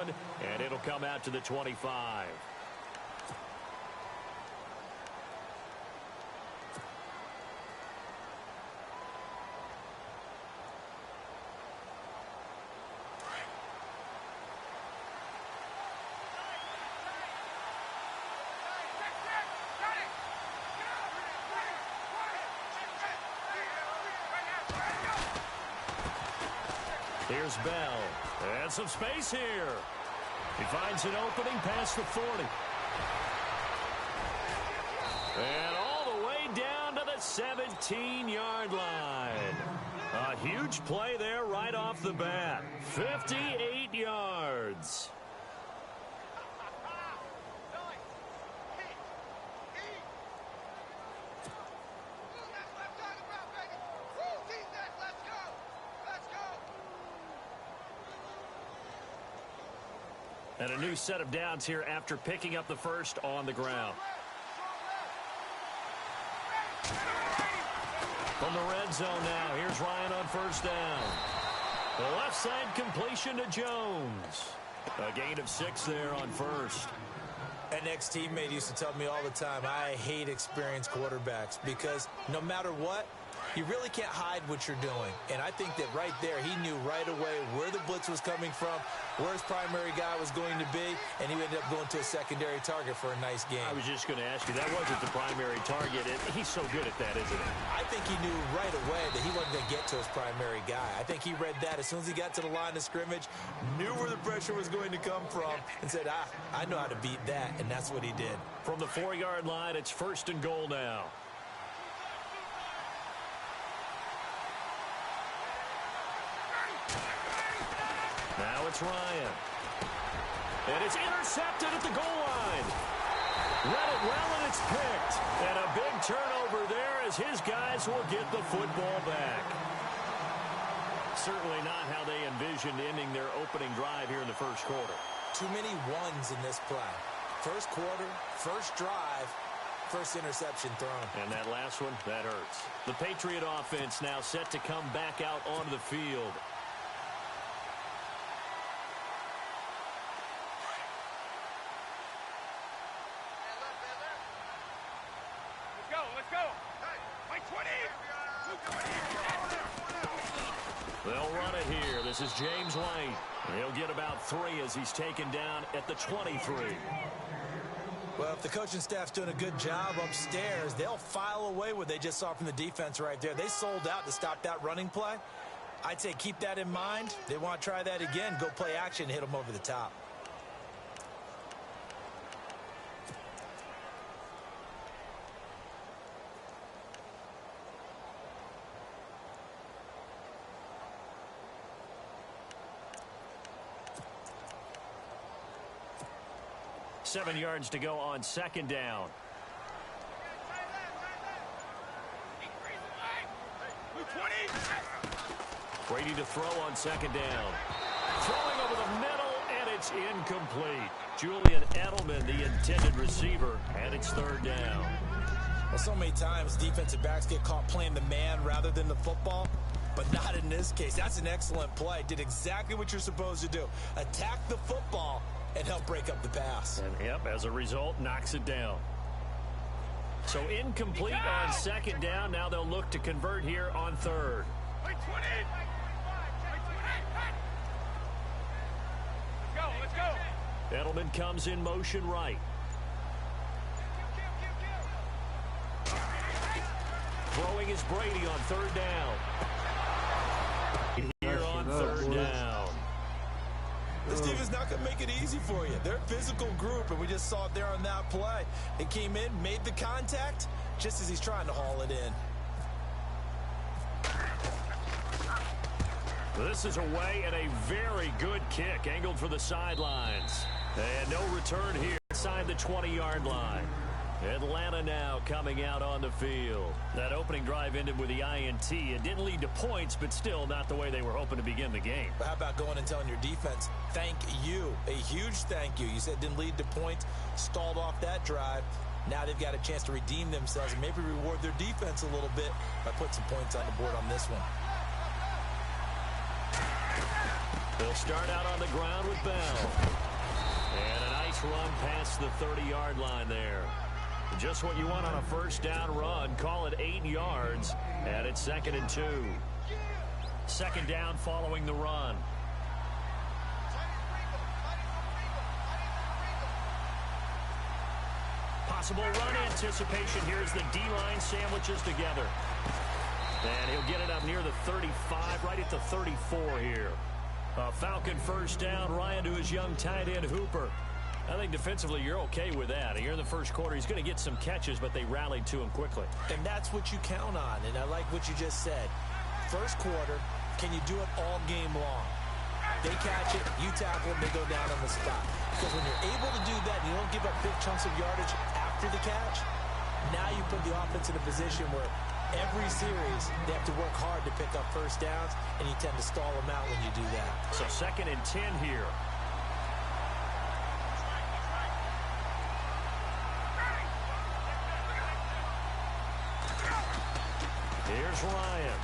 and it'll come out to the 25. Here's Bell. And some space here. He finds an opening past the 40. And all the way down to the 17-yard line. A huge play there right off the bat. 58 yards. And a new set of downs here after picking up the first on the ground. From the red zone now, here's Ryan on first down. The left side completion to Jones. A gain of 6 there on first. An ex-teammate used to tell me all the time, I hate experienced quarterbacks because no matter what, you really can't hide what you're doing. And I think that right there, he knew right away where the blitz was coming from, where his primary guy was going to be, and he ended up going to a secondary target for a nice game. I was just going to ask you, that wasn't the primary target. He's so good at that, isn't he? I think he knew right away that he wasn't going to get to his primary guy. I think he read that as soon as he got to the line of scrimmage, knew where the pressure was going to come from, and said, I know how to beat that, and that's what he did. From the 4-yard line, it's 1st and goal now. Now it's Ryan. And it's intercepted at the goal line. Read it well, and it's picked. And a big turnover there as his guys will get the football back. Certainly not how they envisioned ending their opening drive here in the first quarter. Too many ones in this play. First quarter, first drive, first interception thrown. And that last one, that hurts. The Patriot offense now set to come back out onto the field. They'll run it here. This is James White. He'll get about 3 as he's taken down at the 23. Well, if the coaching staff's doing a good job upstairs, they'll file away what they just saw from the defense right there. They sold out to stop that running play. I'd say keep that in mind. They want to try that again. Go play action, hit them over the top. Seven yards to go on 2nd down. Brady to throw on 2nd down. Throwing over the middle, and it's incomplete. Julian Edelman, the intended receiver, and it's 3rd down. Well, so many times defensive backs get caught playing the man rather than the football, but not in this case. That's an excellent play. Did exactly what you're supposed to do. Attack the football and help break up the pass. And, yep, as a result, knocks it down. So incomplete on 2nd down. Now they'll look to convert here on 3rd. Let's go. Edelman comes in motion right. Throwing is Brady on 3rd down. Here on 3rd down. This team is not going to make it easy for you. They're a physical group, and we just saw it there on that play. It came in, made the contact, just as he's trying to haul it in. This is away and a very good kick angled for the sidelines. And no return here inside the 20-yard line. Atlanta now coming out on the field. That opening drive ended with the INT. It didn't lead to points, but still not the way they were hoping to begin the game. But how about going and telling your defense, thank you, a huge thank you. You said it didn't lead to points, stalled off that drive. Now they've got a chance to redeem themselves and maybe reward their defense a little bit by putting some points on the board on this one. They'll start out on the ground with Bell. nice run past the 30-yard line there. Just what you want on a first down run. Call it 8 yards, and it's 2nd and 2. Second down following the run. Possible run anticipation. Here's the D-line sandwiches together. And he'll get it up near the 35, right at the 34 here. Falcon first down. Ryan to his young tight end, Hooper. I think defensively you're okay with that. Here in the first quarter, he's going to get some catches, but they rallied to him quickly. And that's what you count on, and I like what you just said. First quarter, can you do it all game long? They catch it, you tackle them, they go down on the spot. Because when you're able to do that, and you don't give up big chunks of yardage after the catch, now you put the offense in a position where every series they have to work hard to pick up first downs, and you tend to stall them out when you do that. So 2nd and 10 here. Here's Ryan.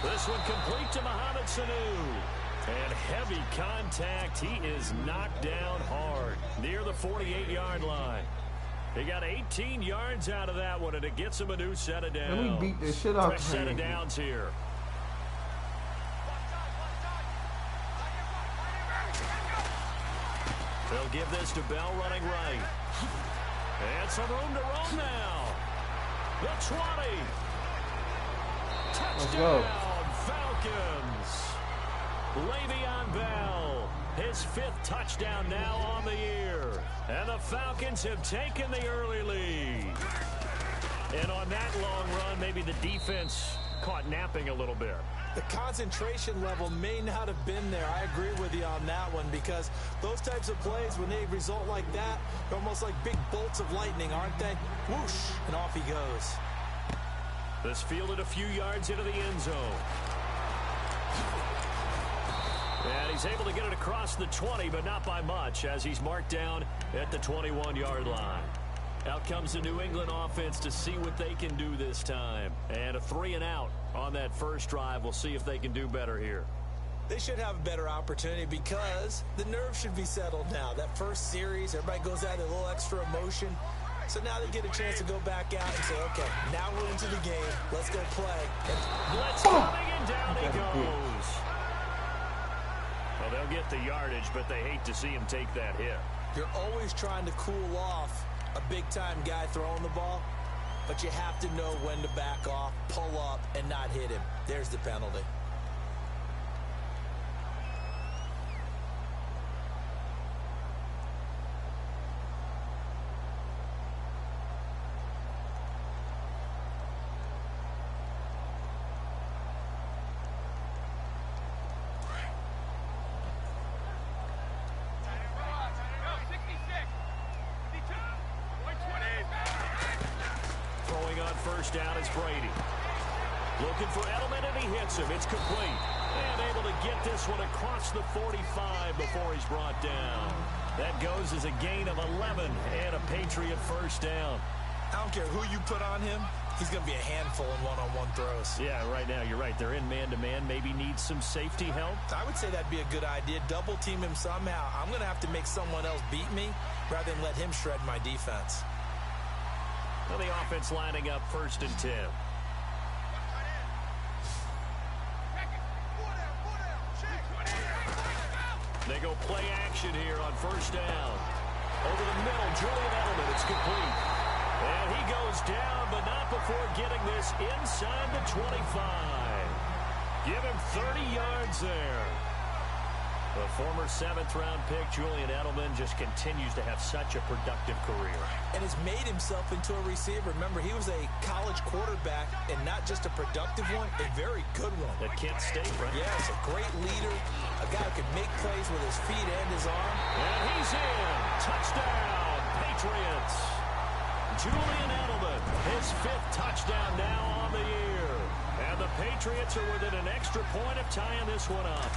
This one complete to Mohamed Sanu. And heavy contact. He is knocked down hard near the 48-yard line. He got 18 yards out of that one, and it gets him a new set of downs. Let me beat this shit out. Fresh set of downs here. They'll give this to Bell running right. And some room to roam now. The 20. Touchdown, Falcons. Le'Veon Bell, his 5th touchdown now on the year. And the Falcons have taken the early lead. And on that long run, maybe the defense caught napping a little bit. The concentration level may not have been there. I agree with you on that one, because those types of plays, when they result like that, they're almost like big bolts of lightning, aren't they? Whoosh, and off he goes. This fielded a few yards into the end zone. And he's able to get it across the 20, but not by much, as he's marked down at the 21-yard line. Out comes the New England offense to see what they can do this time. And a 3-and-out on that first drive. We'll see if they can do better here. They should have a better opportunity because the nerves should be settled now. That first series, everybody goes out with a little extra emotion. So now they get a chance to go back out and say, okay, now we're into the game. Let's go play. Blitz coming, and down he goes. Well, they'll get the yardage, but they hate to see him take that hit. You're always trying to cool off a big-time guy throwing the ball, but you have to know when to back off, pull up, and not hit him. There's the penalty. First down is Brady. Looking for Edelman, and he hits him. It's complete. And able to get this one across the 45 before he's brought down. That goes as a gain of 11 and a Patriot first down. I don't care who you put on him. He's going to be a handful in one-on-one throws. Yeah, right now, you're right. They're in man-to-man. Maybe needs some safety help. I would say that'd be a good idea. Double team him somehow. I'm going to have to make someone else beat me rather than let him shred my defense. Well, the offense lining up 1st and 10. They go play action here on first down. Over the middle, Julian Edelman. It's complete. And he goes down, but not before getting this inside the 25. Give him 30 yards there. The former 7th-round pick, Julian Edelman, just continues to have such a productive career. And has made himself into a receiver. Remember, he was a college quarterback, and not just a productive one, a very good one. At Kent State, right? Yes, a great leader, a guy who can make plays with his feet and his arm. And he's in. Touchdown, Patriots. Julian Edelman, his 5th touchdown now on the year. And the Patriots are within an extra point of tying this one up.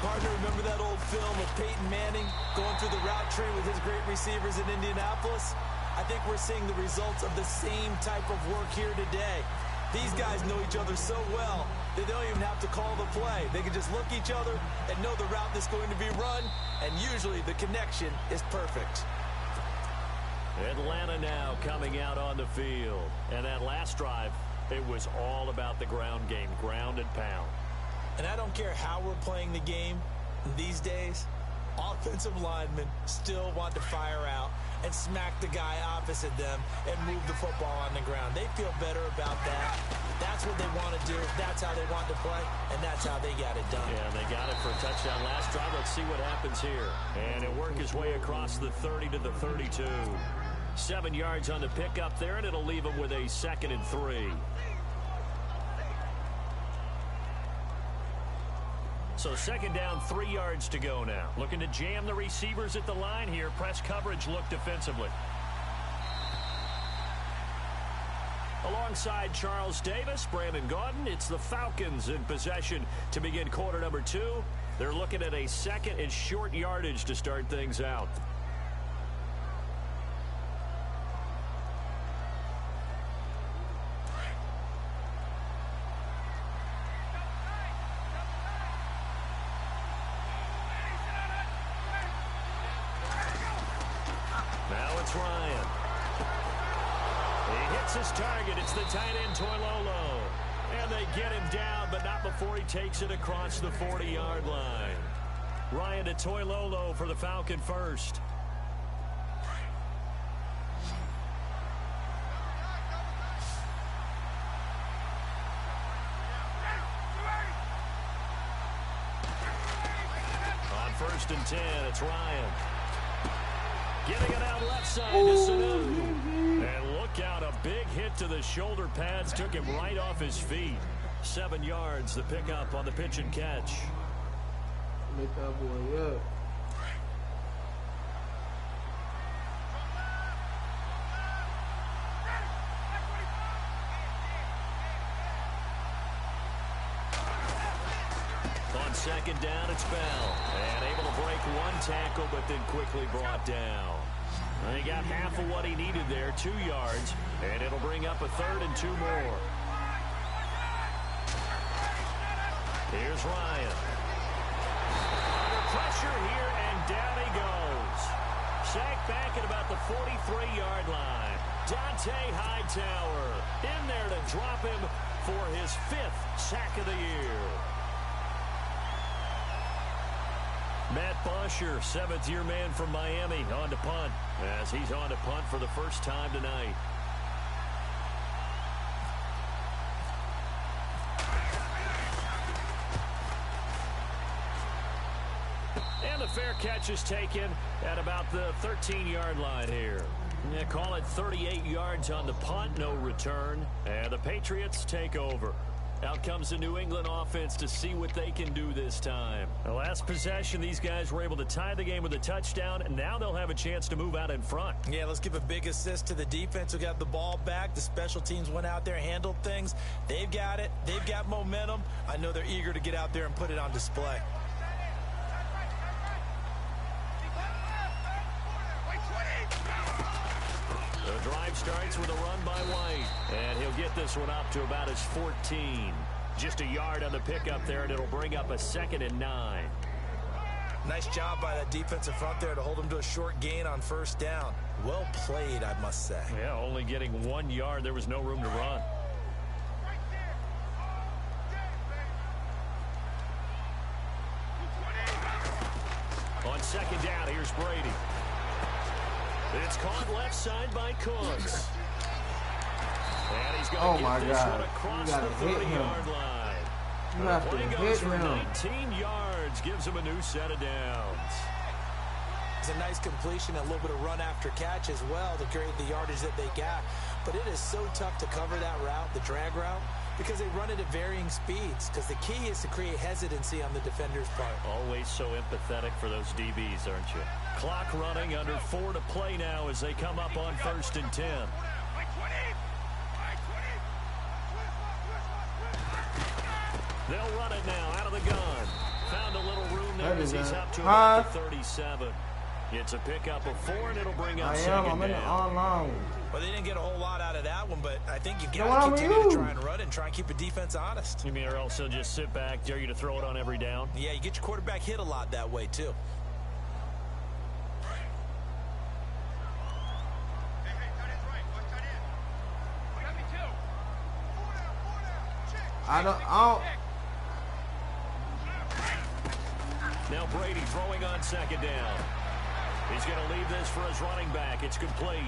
Partner, remember that old film of Peyton Manning going through the route tree with his great receivers in Indianapolis? I think we're seeing the results of the same type of work here today. These guys know each other so well, that they don't even have to call the play. They can just look each other and know the route that's going to be run, and usually the connection is perfect. Atlanta now coming out on the field. And that last drive, it was all about the ground game, ground and pound. And I don't care how we're playing the game these days, offensive linemen still want to fire out and smack the guy opposite them and move the football on the ground. They feel better about that. That's what they want to do. That's how they want to play, and that's how they got it done. Yeah, they got it for a touchdown last drive. Let's see what happens here. And it'll work his way across the 30 to the 32. 7 yards on the pickup there, and it'll leave him with a 2nd and 3. So 2nd down, 3 yards to go now. Looking to jam the receivers at the line here. Press coverage look defensively. Alongside Charles Davis, Brandon Gaudin, it's the Falcons in possession to begin quarter number 2. They're looking at a 2nd and short yardage to start things out. Now it's Ryan. He hits his target. It's the tight end, Toilolo. And they get him down, but not before he takes it across the 40-yard line. Ryan to Toilolo for the Falcon first. On 1st and 10, it's Ryan. Getting it out left side to Sanu. And look out, a big hit to the shoulder pads. Took him right off his feet. 7 yards, the pickup on the pitch and catch. Make that boy up. On 2nd down, it's Bell. And able to break one tackle, but then quickly brought down. And he got half of what he needed there, 2 yards. And it'll bring up a 3rd and 2 more. Here's Ryan. Under pressure here, and down he goes. Sacked back at about the 43-yard line. Dante Hightower in there to drop him for his 5th sack of the year. Matt Bosher, 7th-year man from Miami, on to punt, as he's on to punt for the first time tonight. And the fair catch is taken at about the 13-yard line here. Yeah, call it 38 yards on the punt, no return, and the Patriots take over. Out comes the New England offense to see what they can do this time. The last possession, these guys were able to tie the game with a touchdown, and now they'll have a chance to move out in front. Yeah, let's give a big assist to the defense who got the ball back. The special teams went out there, handled things. They've got it. They've got momentum. I know they're eager to get out there and put it on display. The drive starts with a run by White, and he'll get this one up to about his 14. Just a yard on the pickup there, and it'll bring up a 2nd and 9. Nice job by that defensive front there to hold him to a short gain on 1st down. Well played, I must say. Yeah, only getting 1 yard. There was no room to run. On 2nd down, here's Brady. It's caught left side by Cooks. And he's going to get this one across the 30-yard line. You have to Play hit goes for him. 19 yards, gives him a new set of downs. It's a nice completion, a little bit of run after catch as well to create the yardage that they got. But it is so tough to cover that route, the drag route, because they run it at varying speeds. Because the key is to create hesitancy on the defender's part. Always so empathetic for those DBs, aren't you? Clock running, under 4 to play now as they come up on 1st and 10. They'll run it now out of the gun. Found a little room there as he's up to about the 37. It's a pickup of 4, and it'll bring up 2nd I'm in the down. online. Well, they didn't get a whole lot out of that one, but I think you've got to continue to try and run and try and keep the defense honest. You mean or also just sit back, dare you to throw it on every down? Yeah, you get your quarterback hit a lot that way, too. I don't. Now Brady throwing on second down. He's going to leave this for his running back. It's complete.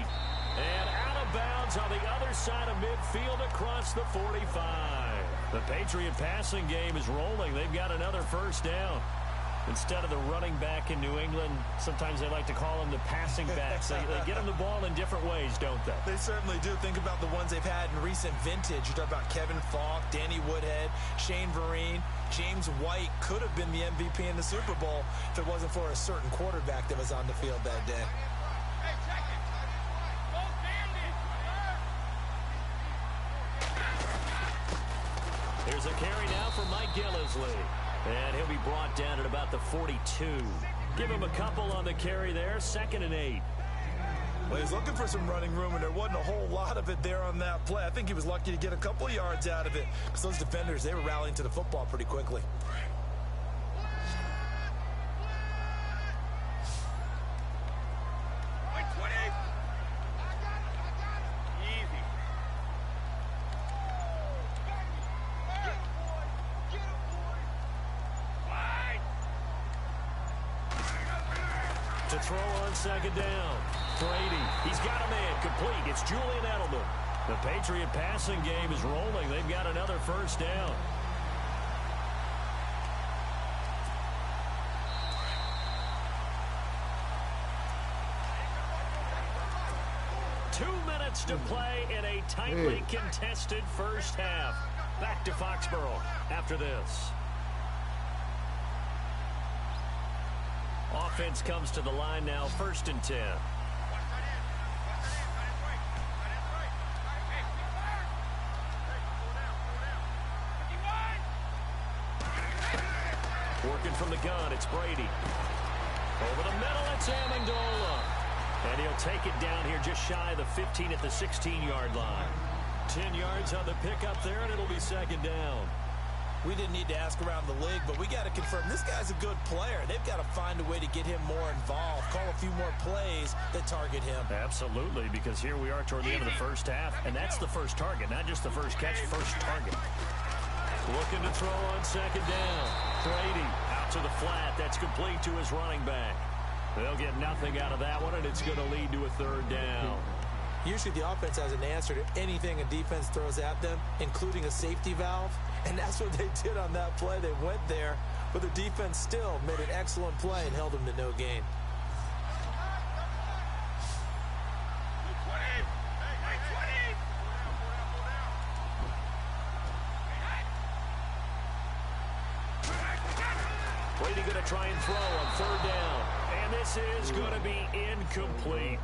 And out of bounds on the other side of midfield across the 45. The Patriot passing game is rolling. They've got another first down. Instead of the running back in New England, sometimes they like to call them the passing backs. They get them the ball in different ways, don't they? They certainly do. Think about the ones they've had in recent vintage. You talk about Kevin Falk, Danny Woodhead, Shane Vereen, James White could have been the MVP in the Super Bowl if it wasn't for a certain quarterback that was on the field that day. Here's a carry now for Mike Gillisley. And he'll be brought down at about the 42. Give him a couple on the carry there. 2nd and 8. Well, he's looking for some running room, and there wasn't a whole lot of it there on that play. I think he was lucky to get a couple yards out of it because those defenders, they were rallying to the football pretty quickly. To throw on second down. Brady, he's got a man complete. It's Julian Edelman. The Patriot passing game is rolling. They've got another first down. Two minutes to play in a tightly contested first half. Back to Foxborough after this. Offense comes to the line now, 1st and 10. Working from the gun, it's Brady. Over the middle, it's Amendola. And he'll take it down here just shy of the 15 at the 16-yard line. 10 yards on the pickup there, and it'll be 2nd down. We didn't need to ask around the league, but we got to confirm this guy's a good player. They've got to find a way to get him more involved, call a few more plays that target him. Absolutely, because here we are toward the end of the first half, and that's the first target, not just the first catch, first target. Looking to throw on second down. Brady out to the flat. That's complete to his running back. They'll get nothing out of that one, and it's going to lead to a 3rd down. Usually the offense has an answer to anything a defense throws at them, including a safety valve. And that's what they did on that play. They went there, but the defense still made an excellent play and held them to no gain. Brady going to try and throw on 3rd down. And this is going to be incomplete.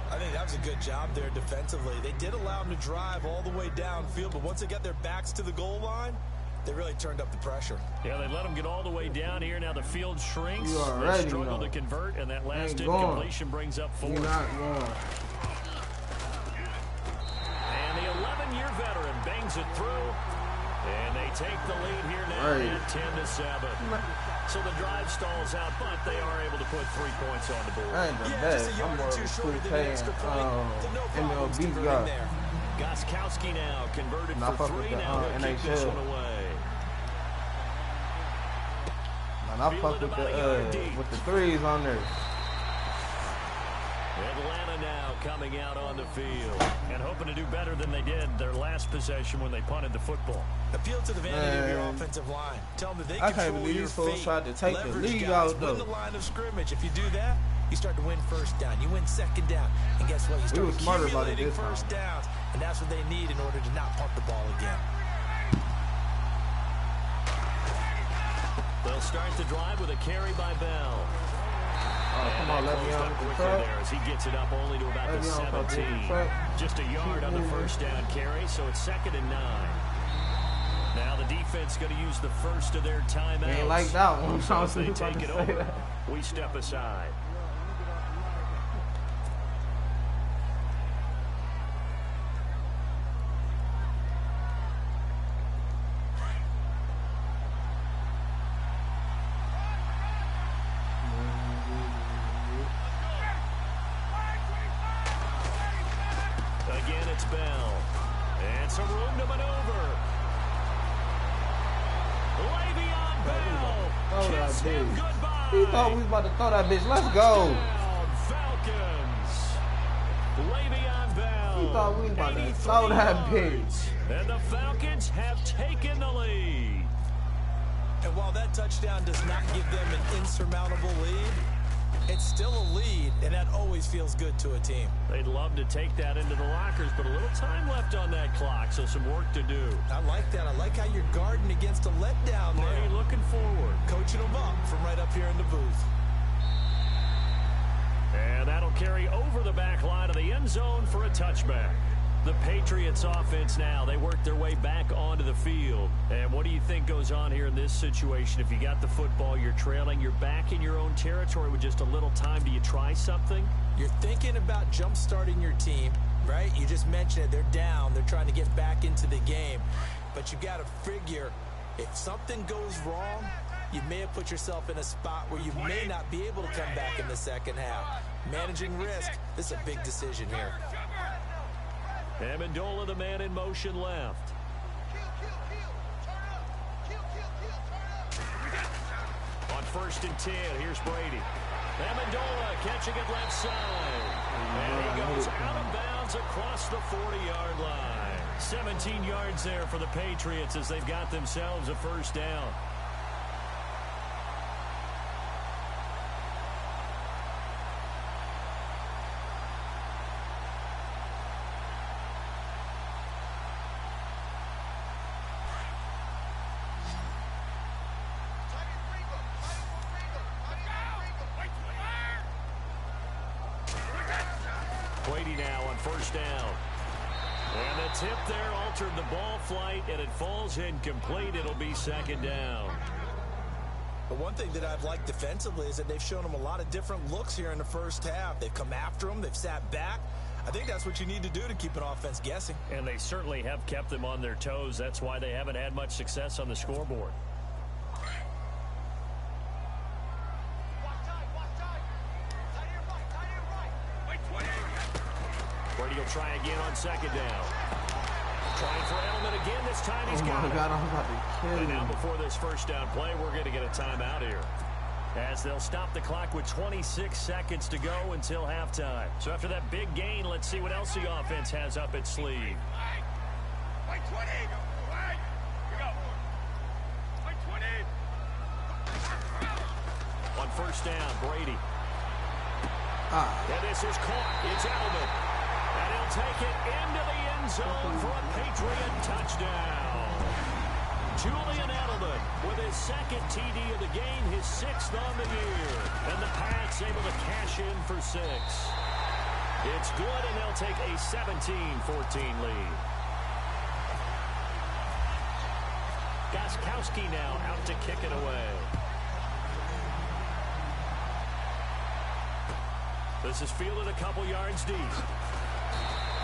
I think that was a good job there defensively. They did allow them to drive all the way downfield, but once they got their backs to the goal line, they really turned up the pressure. Yeah, they let them get all the way down here. Now the field shrinks. They struggle to convert, and that last incompletion brings up 4th. Not going. And the 11-year veteran bangs it through. And they take the lead here now at 10-7. So the drive stalls out, but they are able to put 3 points on the board. I ain't the best. I'm more of a 2K MLB guy. Gostkowski now converted for 3. Now they'll kick this one away. Man, I fuck with the 3s on there. Atlanta now coming out on the field and hoping to do better than they did their last possession when they punted the football. Appeal to the vanity of your offensive line. Tell them that they control your fate. Tried to take the lead guys, out though. win the line of scrimmage. If you do that, you start to win 1st down. You win 2nd down. And guess what? You start accumulating 1st downs. And that's what they need in order to not punt the ball again. They'll start the drive with a carry by Bell. Come on, let me on the track. There as he gets it up only to about the 17. Just a yard on the 1st down carry, so it's 2nd and 9. Now the defense going to use the first of their timeouts. Ain't like that one. So as they take it over, we step aside. Bell. And some room to maneuver. Le'Veon Bell kiss him goodbye. He thought we was about to throw that bitch. Let's go. Touchdown, Falcons. Le'Veon Bell. He thought we was about to throw that bitch. And the Falcons have taken the lead. And while that touchdown does not give them an insurmountable lead, it's still a lead, and that always feels good to a team. They'd love to take that into the lockers, but a little time left on that clock, so some work to do. I like that. I like how you're guarding against a letdown there. Marty looking forward. Coaching them up from right up here in the booth. And that'll carry over the back line of the end zone for a touchback. The Patriots offense now, they work their way back onto the field. And what do you think goes on here in this situation? If you got the football, you're trailing, you're back in your own territory with just a little time. Do you try something? You're thinking about jump-starting your team, right? You just mentioned it. They're down. They're trying to get back into the game. But you got to figure, if something goes wrong, you may have put yourself in a spot where you may not be able to come back in the second half. Managing risk, this is a big decision here. Amendola, the man in motion left. On 1st and 10, here's Brady. Amendola catching it left side. And he goes out of bounds across the 40-yard line. 17 yards there for the Patriots as they've got themselves a first down. Brady now on 1st down. And the tip there altered the ball flight, and it falls incomplete. It'll be 2nd down. But one thing that I've liked defensively is that they've shown them a lot of different looks here in the first half. They've come after them. They've sat back. I think that's what you need to do to keep an offense guessing. And they certainly have kept them on their toes. That's why they haven't had much success on the scoreboard. Brady will try again on 2nd down. Trying for Edelman again. This time he's got it. Oh, my God, I'm about to kill And now him. before this first down play, we're going to get a timeout here, as they'll stop the clock with 26 seconds to go until halftime. So after that big gain, let's see what else the offense has up its sleeve. On 1st down, Brady. And this is caught. It's Edelman. And he'll take it into the end zone for a Patriot touchdown. Julian Edelman with his 2nd TD of the game, his 6th on the year. And the Pats able to cash in for 6. It's good, and they'll take a 17-14 lead. Gostkowski now out to kick it away. This is fielded a couple yards deep.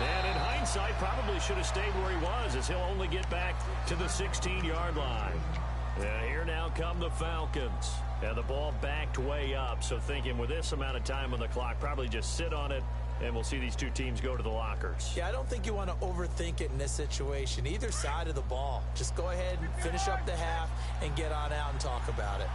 And in hindsight, probably should have stayed where he was, as he'll only get back to the 16-yard line. And here now come the Falcons. And the ball backed way up, so thinking with this amount of time on the clock, probably just sit on it, and we'll see these two teams go to the lockers. Yeah, I don't think you want to overthink it in this situation. Either side of the ball. Just go ahead and finish up the half and get on out and talk about it.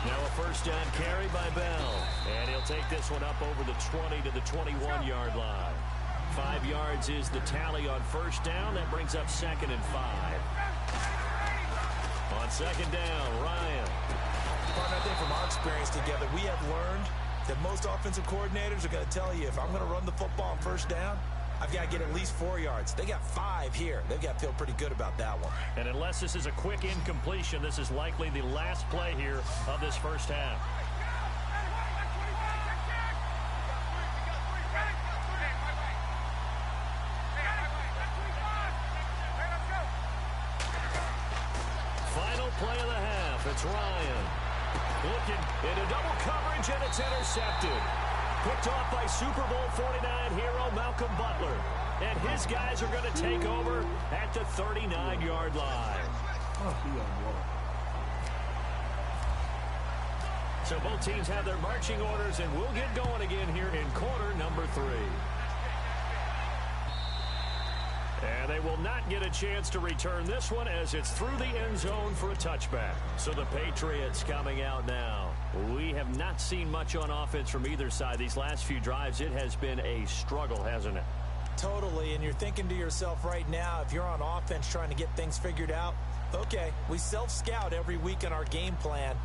Now a first down carry by Bell. And he'll take this one up over the 20 to the 21-yard line. 5 yards is the tally on first down. That brings up 2nd and 5. On 2nd down, Ryan. Partner, I think from our experience together, we have learned that most offensive coordinators are going to tell you, if I'm going to run the football on first down, I've got to get at least 4 yards. They got 5 here. They've got to feel pretty good about that one. And unless this is a quick incompletion, this is likely the last play here of this first half. Final play of the half. It's Ryan. Looking into double coverage, and it's intercepted. Picked off by Super Bowl 49 hero Malcolm Butler. And his guys are going to take over at the 39-yard line. So both teams have their marching orders, and we'll get going again here in quarter number 3. And they will not get a chance to return this one as it's through the end zone for a touchback. So the Patriots coming out now. We have not seen much on offense from either side. These last few drives, it has been a struggle, hasn't it? Totally, and you're thinking to yourself right now, if you're on offense trying to get things figured out, okay, we self-scout every week in our game plan.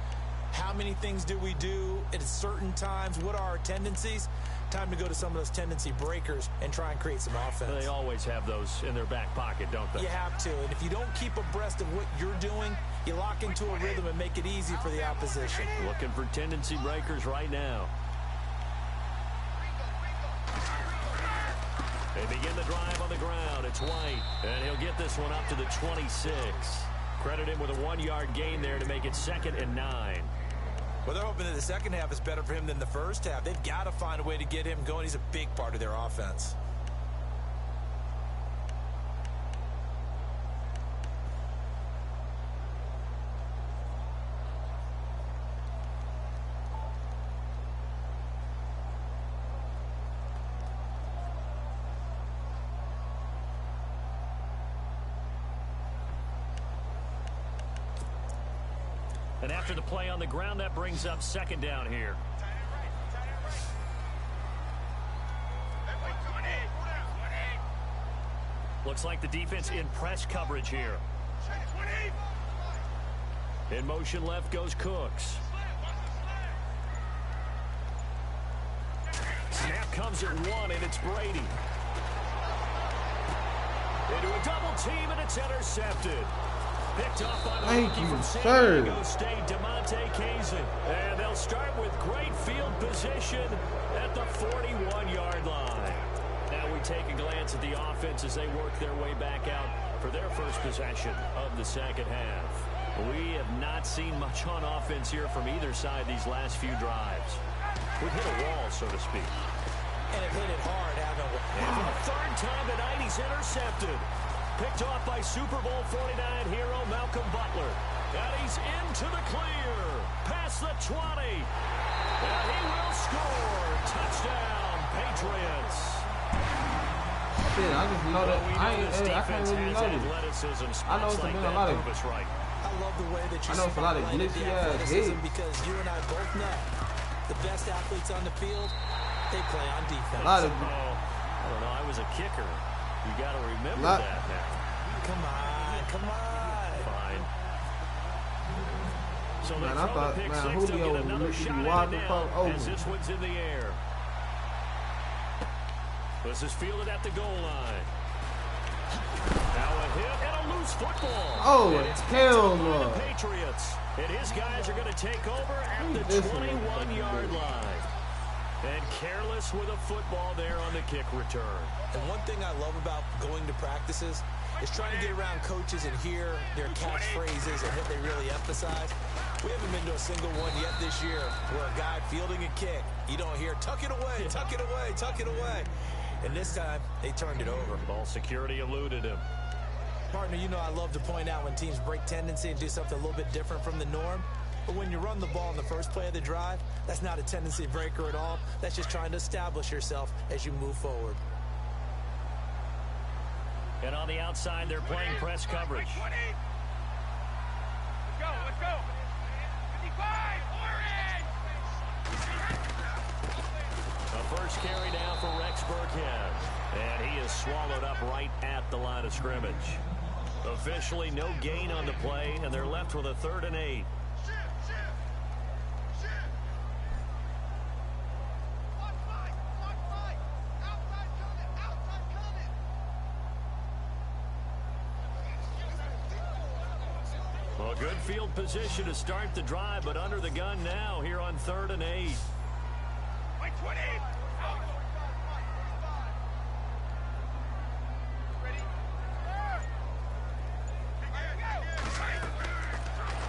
How many things do we do at certain times? What are our tendencies? Time to go to some of those tendency breakers and try and create some offense. They always have those in their back pocket, don't they? You have to, and if you don't keep abreast of what you're doing, you lock into a rhythm and make it easy for the opposition. Looking for tendency breakers right now. They begin the drive on the ground. It's White, and he'll get this one up to the 26. Credit him with a 1-yard gain there to make it 2nd and 9. Well, they're hoping that the second half is better for him than the first half. They've got to find a way to get him going. He's a big part of their offense. And after the play on the ground, that brings up 2nd down here. Looks like the defense in press coverage here. In motion left goes Cooks. Snap comes at 1, and it's Brady. Into a double team, and it's intercepted. Picked off by the rookie from San Diego State, DeMonte Casey. And they'll start with great field position at the 41-yard line. Now we take a glance at the offense as they work their way back out for their first possession of the second half. We have not seen much on offense here from either side these last few drives. We've hit a wall, so to speak. And it hit it hard, haven't we? And for the 3rd time tonight, he's intercepted. Picked off by Super Bowl 49 hero Malcolm Butler. And he's into the clear. Past the 20. And he will score. Touchdown, Patriots. Shit, I just know that. I can't really know this. I know it's been a lot of. I love the way that you I know it's a lot of glitchy ass hits. Because you and I both know the best athletes on the field, they play on defense. A lot of. I don't know. I was a kicker. You got to remember that now. Come on, come on. Fine. So Man, I thought, man, Julio was really wide the fuck over. As this one's in the air. This is fielded at the goal line. Now a hit and a loose football. Oh, hell no. Patriots. And his guys are going to take over at the 21-yard line. And careless with a football there on the kick return. And one thing I love about going to practices is trying to get around coaches and hear their catchphrases and what they really emphasize. We haven't been to a single one yet this year where a guy fielding a kick, you don't hear, tuck it away, tuck it away, tuck it away. And this time, they turned it over. Ball security eluded him. Partner, you know I love to point out when teams break tendency and do something a little bit different from the norm. But when you run the ball in the first play of the drive, that's not a tendency breaker at all. That's just trying to establish yourself as you move forward. And on the outside, they're playing press coverage. Let's go, let's go. 55, The first carry down for Rex Burkhead. And he is swallowed up right at the line of scrimmage. Officially no gain on the play, and they're left with a 3rd and 8. Well, good field position to start the drive, but under the gun now here on 3rd and 8.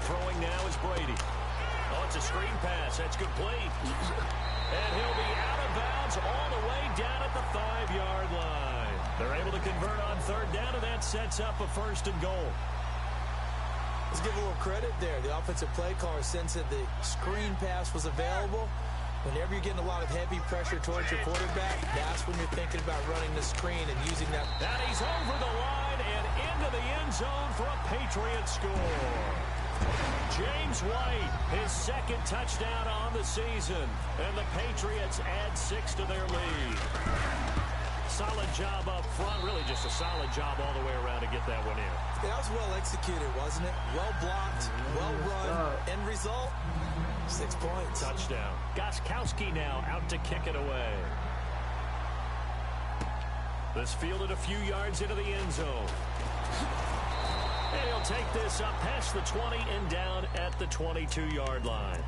Throwing now is Brady. Oh, it's a screen pass. That's complete. And he'll be out of bounds all the way down at the 5-yard line. They're able to convert on 3rd down, and that sets up a 1st and goal. Let's give a little credit there. The offensive play caller sensed that the screen pass was available. Whenever you're getting a lot of heavy pressure towards your quarterback, that's when you're thinking about running the screen and using that. And he's over the line and into the end zone for a Patriots score. James White, his second touchdown on the season, and the Patriots add 6 to their lead. Solid job up front, really just a solid job all the way around to get that one in. That was well executed, wasn't it? Well blocked, well run. End result, 6 points. Touchdown. Gostkowski now out to kick it away. This fielded a few yards into the end zone. And he'll take this up past the 20 and down at the 22-yard line.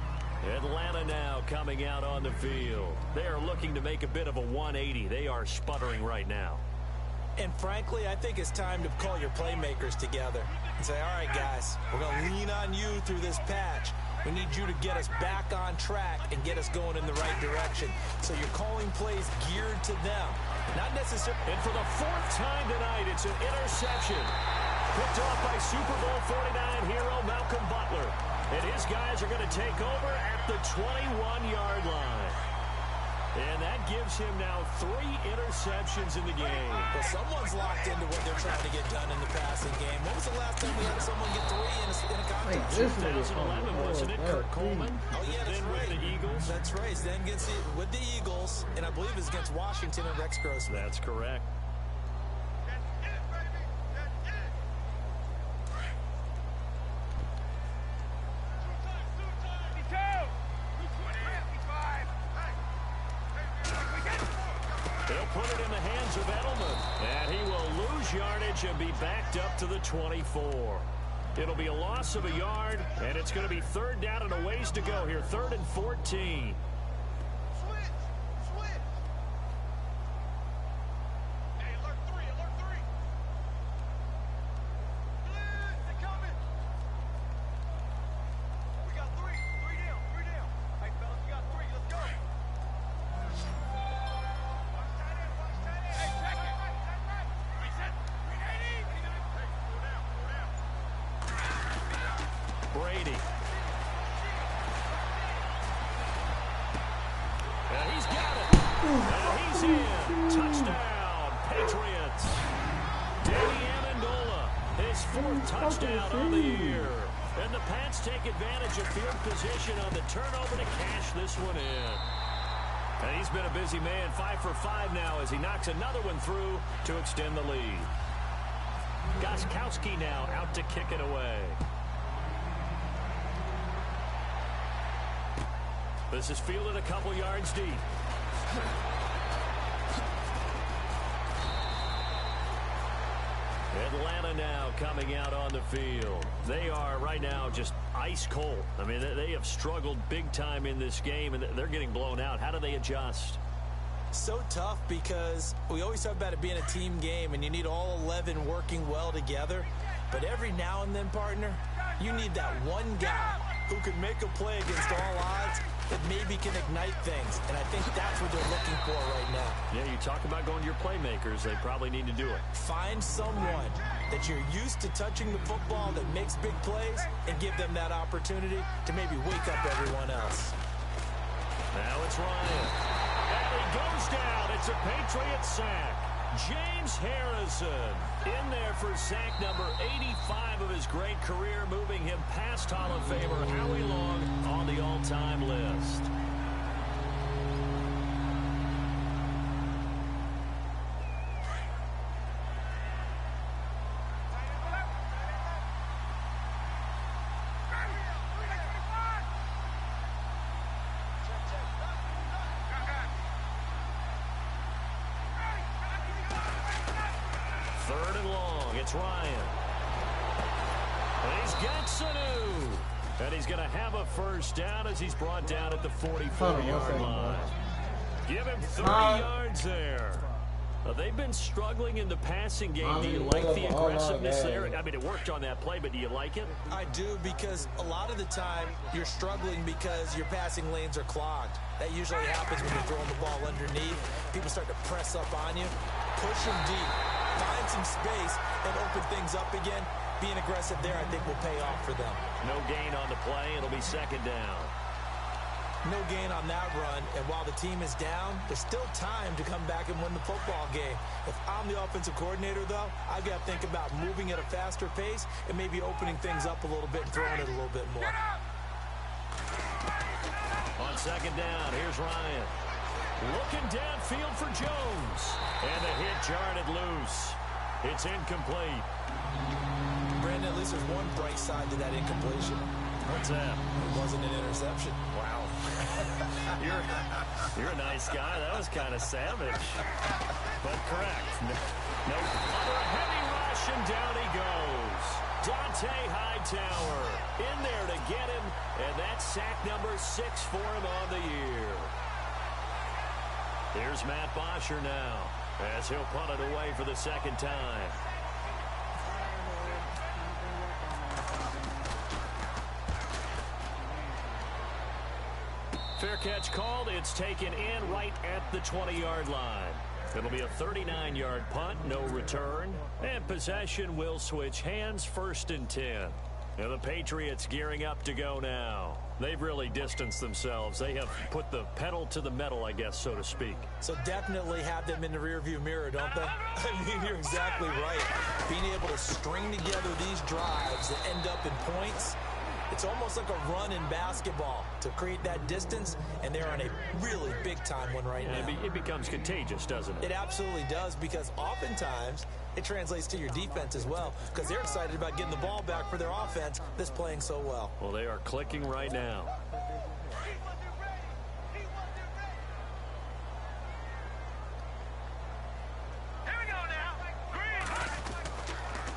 Atlanta now coming out on the field. They are looking to make a bit of a 180. They are sputtering right now. And frankly, I think it's time to call your playmakers together and say, all right, guys, we're going to lean on you through this patch. We need you to get us back on track and get us going in the right direction. So you're calling plays geared to them. Not necessarily. And for the 4th time tonight, it's an interception. Picked off by Super Bowl 49 hero Malcolm Butler. And his guys are going to take over at the 21-yard line. And that gives him now 3 interceptions in the game. Well, someone's locked into what they're trying to get done in the passing game. When was the last time we had someone get 3 in a contest? 2011, wasn't it? Kurt Coleman. Oh, yeah, that's then right. With the Eagles. That's right. Then with the Eagles, and I believe it's against Washington and Rex Grossman. That's correct. Put it in the hands of Edelman. And he will lose yardage and be backed up to the 24. It'll be a loss of a yard, and it's going to be 3rd down and a ways to go here. 3rd and 14. Brady. And he's got it. And he's in. Touchdown, Patriots. Danny Amendola, his 4th touchdown of the year. And the Pats take advantage of field position on the turnover to cash this one in. And he's been a busy man, 5 for 5 now as he knocks another one through to extend the lead. Gostkowski now out to kick it away. This is fielded a couple yards deep. Atlanta now coming out on the field. They are right now just ice cold. I mean, they have struggled big time in this game, and they're getting blown out. How do they adjust? So tough because we always talk about it being a team game, and you need all 11 working well together. But every now and then, partner, you need that one guy who can make a play against all odds that maybe can ignite things. And I think that's what they're looking for right now. Yeah, you talk about going to your playmakers. They probably need to do it. Find someone that you're used to touching the football that makes big plays and give them that opportunity to maybe wake up everyone else. Now it's Ryan. And he goes down. It's a Patriots sack. James Harrison in there for sack number 85 of his great career, moving him past Hall of Famer Howie Long on the all-time list. Third and long, it's Ryan. And he's got Sanu. And he's going to have a first down as he's brought down at the 44-yard line. Give him 30 yards there. They've been struggling in the passing game. Do you like the aggressiveness there? I mean, it worked on that play, but do you like it? I do, because a lot of the time you're struggling because your passing lanes are clogged. That usually happens when you're throwing the ball underneath. People start to press up on you. Push them deep. Find some space and open things up again. being aggressive there, I think, will pay off for them. No gain on the play. It'll be second down. No gain on that run, and while the team is down, there's still time to come back and win the football game. If I'm the offensive coordinator, though, I've got to think about moving at a faster pace and maybe opening things up a little bit and throwing it a little bit more. On second down, here's Ryan. Looking downfield for Jones. And the hit jarred it loose. It's incomplete. Brandon, at least there's one bright side to that incompletion. What's that? It wasn't an interception. Wow. You're a nice guy. That was kind of savage. But correct. No. Under a heavy rush, and down he goes. Dante Hightower in there to get him, and that's sack number 6 for him on the year. Here's Matt Bosher now, as he'll punt it away for the second time. Fair catch called. It's taken in right at the 20-yard line. It'll be a 39-yard punt, no return. And possession will switch hands, 1st and 10. Now the Patriots gearing up to go now. They've really distanced themselves. They have put the pedal to the metal, I guess, so to speak. So definitely have them in the rearview mirror, don't they? I mean, you're exactly right. Being able to string together these drives that end up in points, it's almost like a run in basketball to create that distance, and they're on a really big-time one right now. It becomes contagious, doesn't it? It absolutely does, because oftentimes it translates to your defense as well, because they're excited about getting the ball back for their offense that's playing so well. Well, they are clicking right now.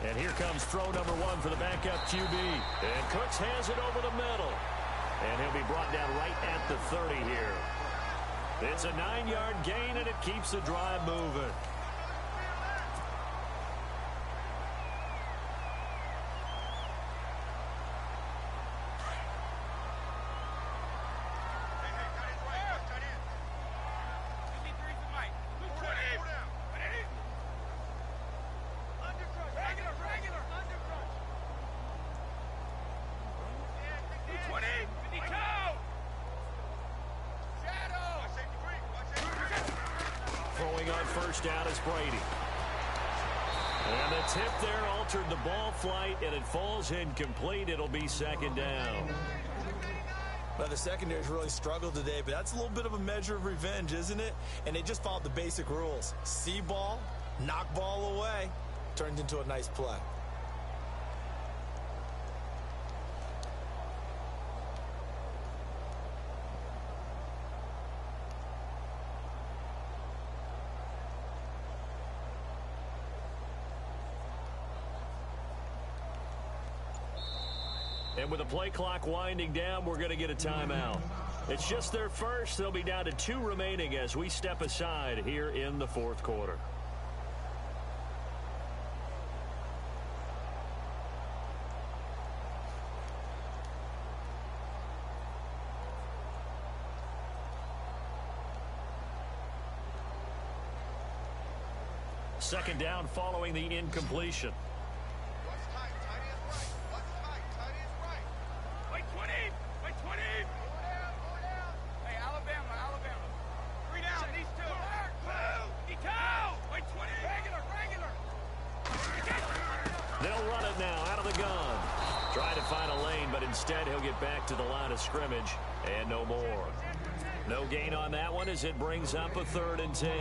And here comes throw number 1 for the backup QB. And Cooks has it over the middle. And he'll be brought down right at the 30 here. It's a 9-yard gain, and it keeps the drive moving. Throwing on first down is Brady. And the tip there altered the ball flight, and it falls incomplete. It'll be second down. Well, the secondary's really struggled today, but that's a little bit of a measure of revenge, isn't it? And they just followed the basic rules. See ball, knock ball away, turned into a nice play. And with the play clock winding down, we're going to get a timeout. It's just their first. They'll be down to 2 remaining as we step aside here in the 4th quarter. Second down following the incompletion. They'll run it now out of the gun. Trying to find a lane, but instead he'll get back to the line of scrimmage and no more. No gain on that one as it brings up a 3rd and 10.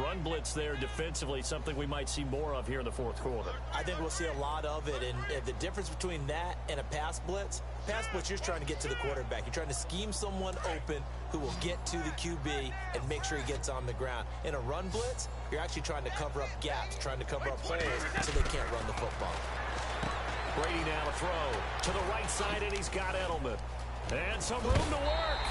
Run blitz there defensively, something we might see more of here in the 4th quarter. I think we'll see a lot of it, and the difference between that and a pass blitz, you're just trying to get to the quarterback. You're trying to scheme someone open who will get to the QB and make sure he gets on the ground. In a run blitz, you're actually trying to cover up gaps, trying to cover up holes so they can't run the football. Brady now to throw to the right side, and he's got Edelman. And some room to work.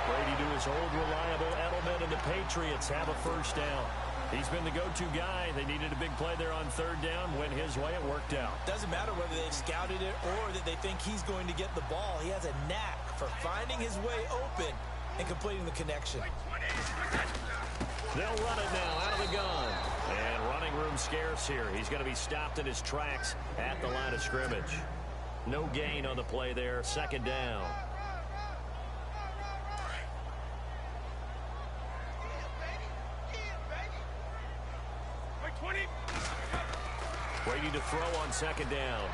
Brady to his old reliable Edelman, and the Patriots have a first down. He's been the go-to guy. They needed a big play there on 3rd down. Went his way. It worked out. Doesn't matter whether they've scouted it or that they think he's going to get the ball. He has a knack for finding his way open and completing the connection. They'll run it now out of the gun. And running room scarce here. He's going to be stopped in his tracks at the line of scrimmage. No gain on the play there. Second down. Waiting to throw on second down.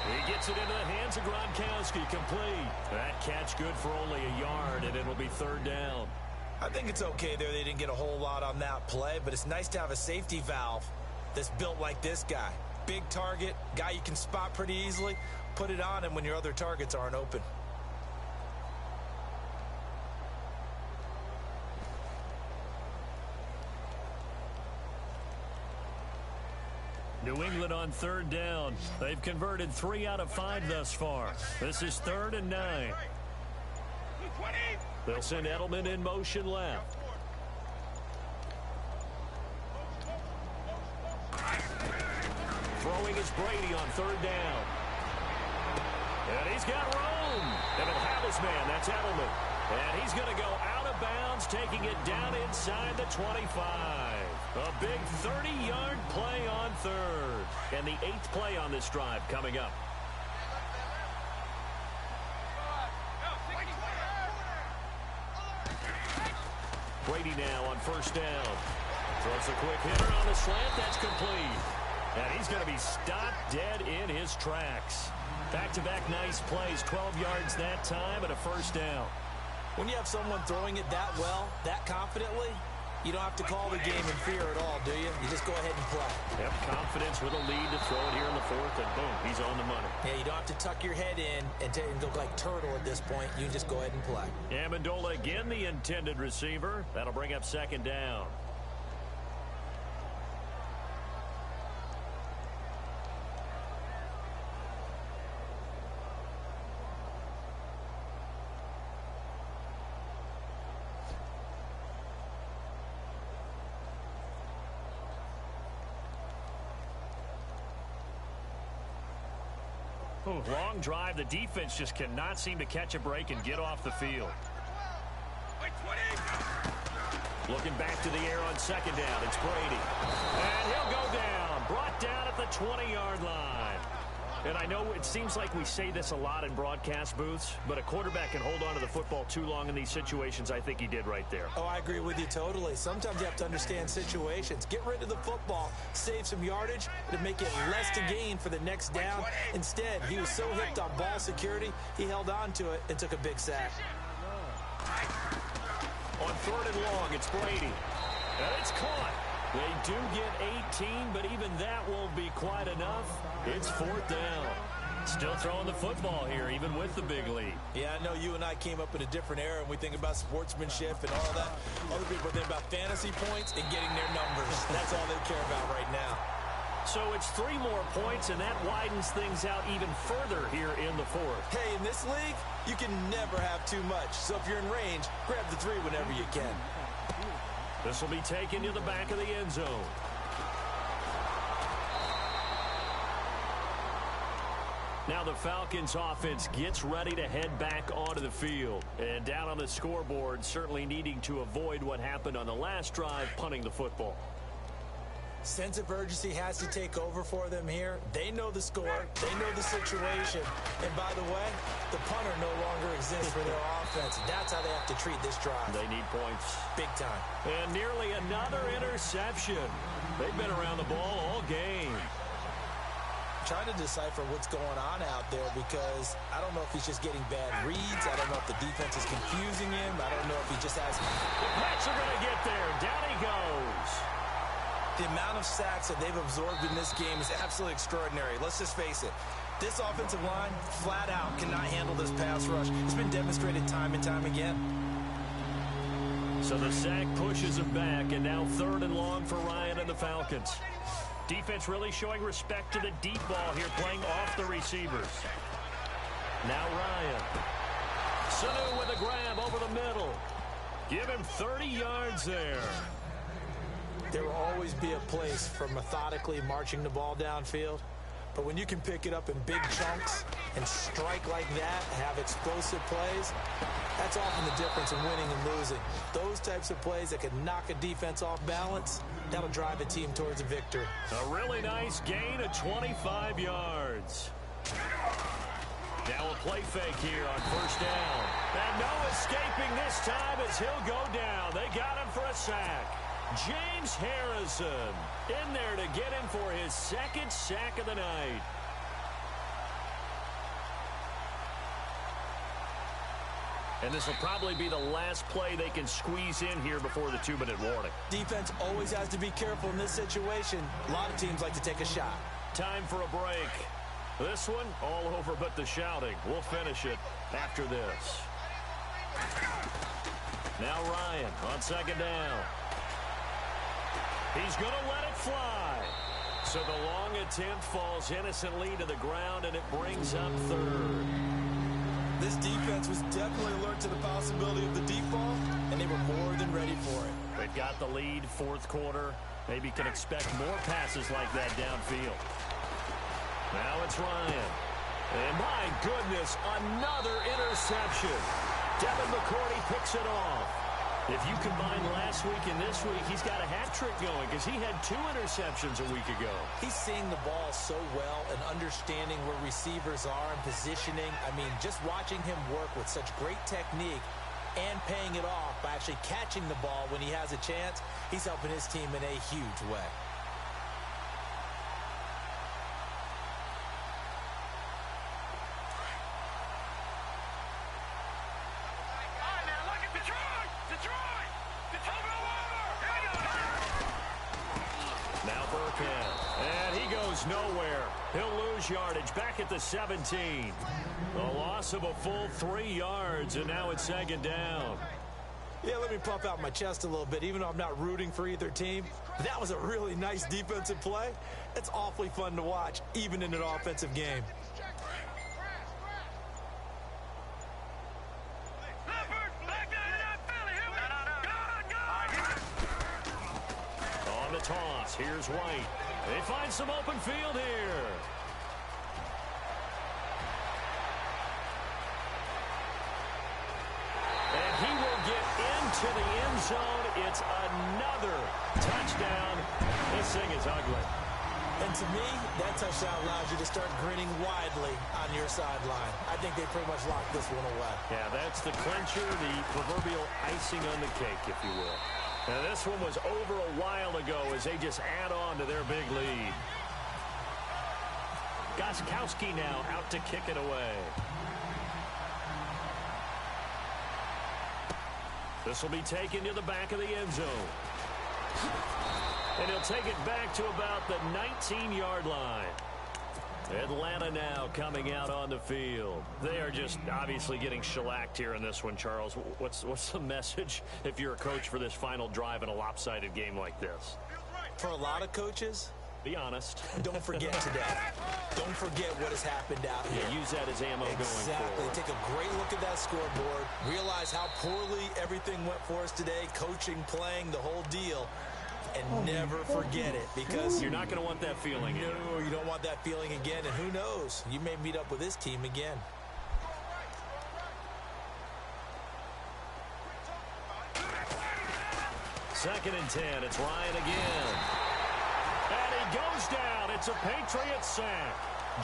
He gets it into the hands of Gronkowski. Complete. That catch good for only a yard, and it'll be third down. I think it's okay there. They didn't get a whole lot on that play, but it's nice to have a safety valve that's built like this guy. Big target, guy you can spot pretty easily. Put it on him when your other targets aren't open. New England on third down. They've converted 3 out of 5 thus far. This is 3rd and 9. They'll send Edelman in motion left. Throwing is Brady on third down. And he's got room. And he'll have his man. That's Edelman. And he's going to go out of bounds, taking it down inside the 25. A big 30-yard play on third. And the 8th play on this drive coming up. Brady now on first down. Throws a quick hitter on the slant. That's complete. And he's going to be stopped dead in his tracks. Back-to-back nice plays. 12 yards that time and a first down. When you have someone throwing it that well, that confidently, you don't have to call the game in fear at all, do you? You just go ahead and play. Yep, confidence with a lead to throw it here in the 4th, and boom, he's on the money. Yeah, you don't have to tuck your head in and look like turtle at this point. You just go ahead and play. Amendola again, the intended receiver. That'll bring up second down. Long drive. The defense just cannot seem to catch a break and get off the field. Looking back to the air on second down. It's Brady. And he'll go down. Brought down at the 20-yard line. And I know it seems like we say this a lot in broadcast booths, but a quarterback can hold on to the football too long in these situations. I think he did right there. Oh, I agree with you totally. Sometimes you have to understand situations. Get rid of the football, save some yardage to make it less to gain for the next down. Instead, he was so hipped on ball security, he held on to it and took a big sack. On 3rd and long, it's Brady. And it's caught. They do get 18, but even that won't be quite enough. It's 4th down. Still throwing the football here, even with the big lead. Yeah, I know you and I came up in a different era, and we think about sportsmanship and all that. Other people think about fantasy points and getting their numbers. That's all they care about right now. So it's 3 more points, and that widens things out even further here in the 4th. Hey, in this league, you can never have too much. So if you're in range, grab the 3 whenever you can. This will be taken to the back of the end zone. Now the Falcons offense gets ready to head back onto the field. And down on the scoreboard, certainly needing to avoid what happened on the last drive, punting the football. Sense of urgency has to take over for them here. They know the score. They know the situation. And by the way, the punter no longer exists for their offense. That's how they have to treat this drive. They need points. Big time. And nearly another interception. They've been around the ball all game. I'm trying to decipher what's going on out there because I don't know if he's just getting bad reads. I don't know if the defense is confusing him. I don't know if he just has... The Pats are going to get there. Down he goes. The amount of sacks that they've absorbed in this game is absolutely extraordinary. Let's just face it. This offensive line, flat out, cannot handle this pass rush. It's been demonstrated time and time again. So the sack pushes him back, and now 3rd and long for Ryan and the Falcons. Defense really showing respect to the deep ball here, playing off the receivers. Now Ryan. Sanu with a grab over the middle. Give him 30 yards there. There will always be a place for methodically marching the ball downfield. But when you can pick it up in big chunks and strike like that, have explosive plays, that's often the difference in winning and losing. Those types of plays that can knock a defense off balance, That'll drive a team towards a victory. A really nice gain of 25 yards. Now a play fake here on first down. And no escaping this time as he'll go down. They got him for a sack. James Harrison in there to get him for his second sack of the night. And this will probably be the last play they can squeeze in here before the 2-minute warning. Defense always has to be careful in this situation. A lot of teams like to take a shot. Time for a break. This one, all over but the shouting. We'll finish it after this. Now Ryan on second down. He's going to let it fly. So the long attempt falls innocently to the ground, and it brings up third. This defense was definitely alert to the possibility of the deep ball, and they were more than ready for it. They've got the lead, fourth quarter. Maybe can expect more passes like that downfield. Now it's Ryan. And my goodness, another interception. Devin McCourty picks it off. If you combine last week and this week, he's got a hat trick going because he had 2 interceptions a week ago. He's seeing the ball so well and understanding where receivers are and positioning. I mean, just watching him work with such great technique and paying it off by actually catching the ball when he has a chance, he's helping his team in a huge way. And he goes nowhere. He'll lose yardage back at the 17. A loss of a full 3 yards, and now it's second down. Yeah, let me puff out my chest a little bit, even though I'm not rooting for either team. That was a really nice defensive play. It's awfully fun to watch, even in an offensive game. On the toss, here's White. They find some open field here. And he will get into the end zone. It's another touchdown. This thing is ugly. And to me, that touchdown allows you to start grinning widely on your sideline. I think they pretty much locked this one away. Yeah, that's the clincher, the proverbial icing on the cake, if you will. Now, this one was over a while ago as they just add on to their big lead. Gostkowski now out to kick it away. This will be taken to the back of the end zone. And he'll take it back to about the 19-yard line. Atlanta now coming out on the field. They are just obviously getting shellacked here in this one, Charles. What's the message if you're a coach for this final drive in a lopsided game like this? For a lot of coaches, be honest. Don't forget today. Don't forget what has happened out here. Yeah, use that as ammo going forward. Exactly. Take a great look at that scoreboard. Realize how poorly everything went for us today. Coaching, playing, the whole deal. And never forget it, because you're not going to want that feeling again. No, you don't want that feeling again. And who knows? You may meet up with this team again. Second and 10. It's Ryan again. And he goes down. It's a Patriots sack.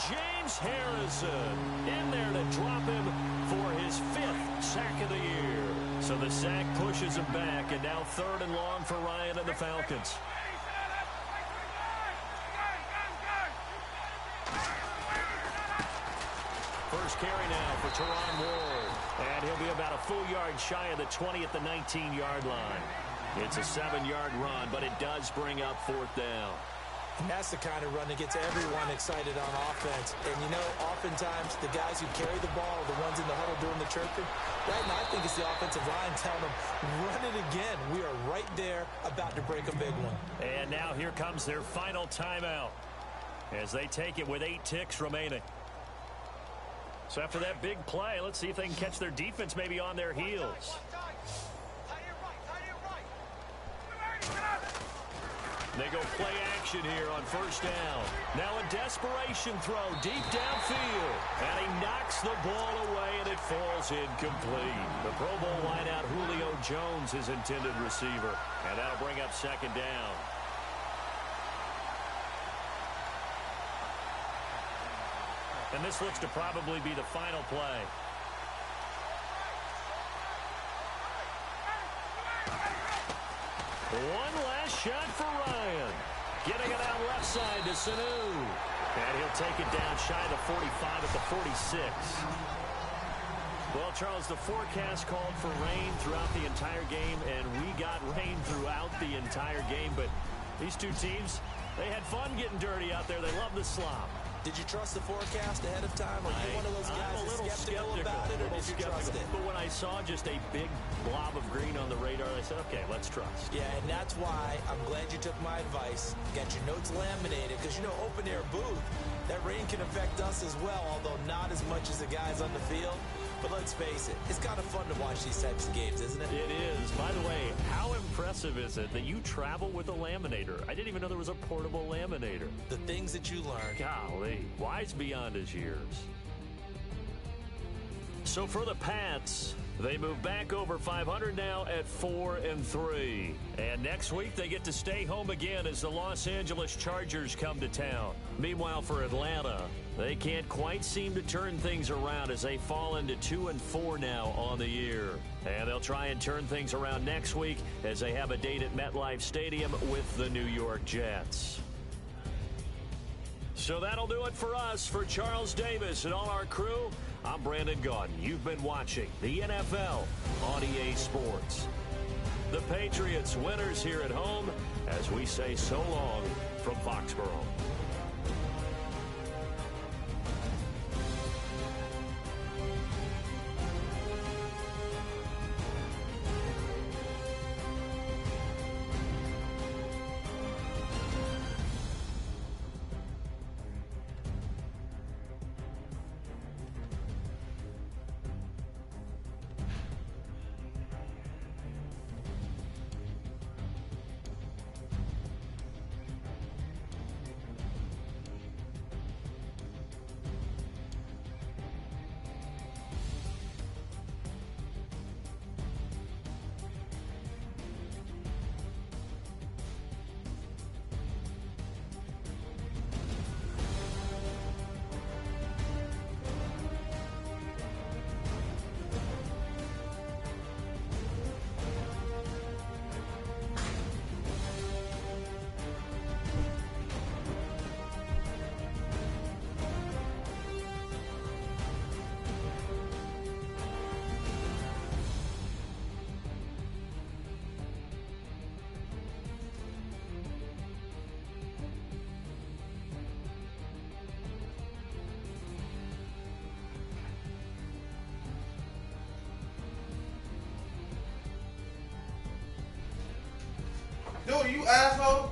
James Harrison in there to drop him for his 5th sack of the year. So the sack pushes him back, and now 3rd and long for Ryan and the Falcons. First carry now for Teron Ward. And he'll be about a full yard shy of the 20 at the 19-yard line. It's a 7-yard run, but it does bring up 4th down. And that's the kind of run that gets everyone excited on offense. And, you know, oftentimes the guys who carry the ball are the ones in the huddle doing the chirping. Right now, I think it's the offensive line telling them, run it again. We are right there about to break a big one. And now here comes their final timeout as they take it with 8 ticks remaining. So after that big play, let's see if they can catch their defense maybe on their heels. They go play action here on first down. Now a desperation throw deep downfield. And he knocks the ball away, and it falls incomplete. The Pro Bowl wideout Julio Jones, his intended receiver. And that'll bring up second down. And this looks to probably be the final play. One last shot for Ryan. Getting it out left side to Sanu. And he'll take it down shy of the 45 at the 46. Well, Charles, the forecast called for rain throughout the entire game, and we got rain throughout the entire game. But these two teams, they had fun getting dirty out there. They love the slop. Did you trust the forecast ahead of time? Are you one of those guys that's skeptical about it, or did you trust it? But when I saw just a big blob of green on the radar, I said, okay, let's trust. Yeah, and that's why I'm glad you took my advice. Got your notes laminated, because, you know, open-air booth, that rain can affect us as well, although not as much as the guys on the field. But let's face it, it's kind of fun to watch these types of games, isn't it? It is. By the way, how impressive is it that you travel with a laminator? I didn't even know there was a portable laminator. The things that you learn. Golly, wise beyond his years. So for the Pats, they move back over 500 now at 4-3. And next week they get to stay home again as the Los Angeles Chargers come to town. Meanwhile for Atlanta, they can't quite seem to turn things around as they fall into 2-4 now on the year. And they'll try and turn things around next week as they have a date at MetLife Stadium with the New York Jets. So that'll do it for us. For Charles Davis and all our crew, I'm Brandon Gaudin. You've been watching the NFL on EA Sports. The Patriots winners here at home as we say so long from Foxborough. Dude, you asshole.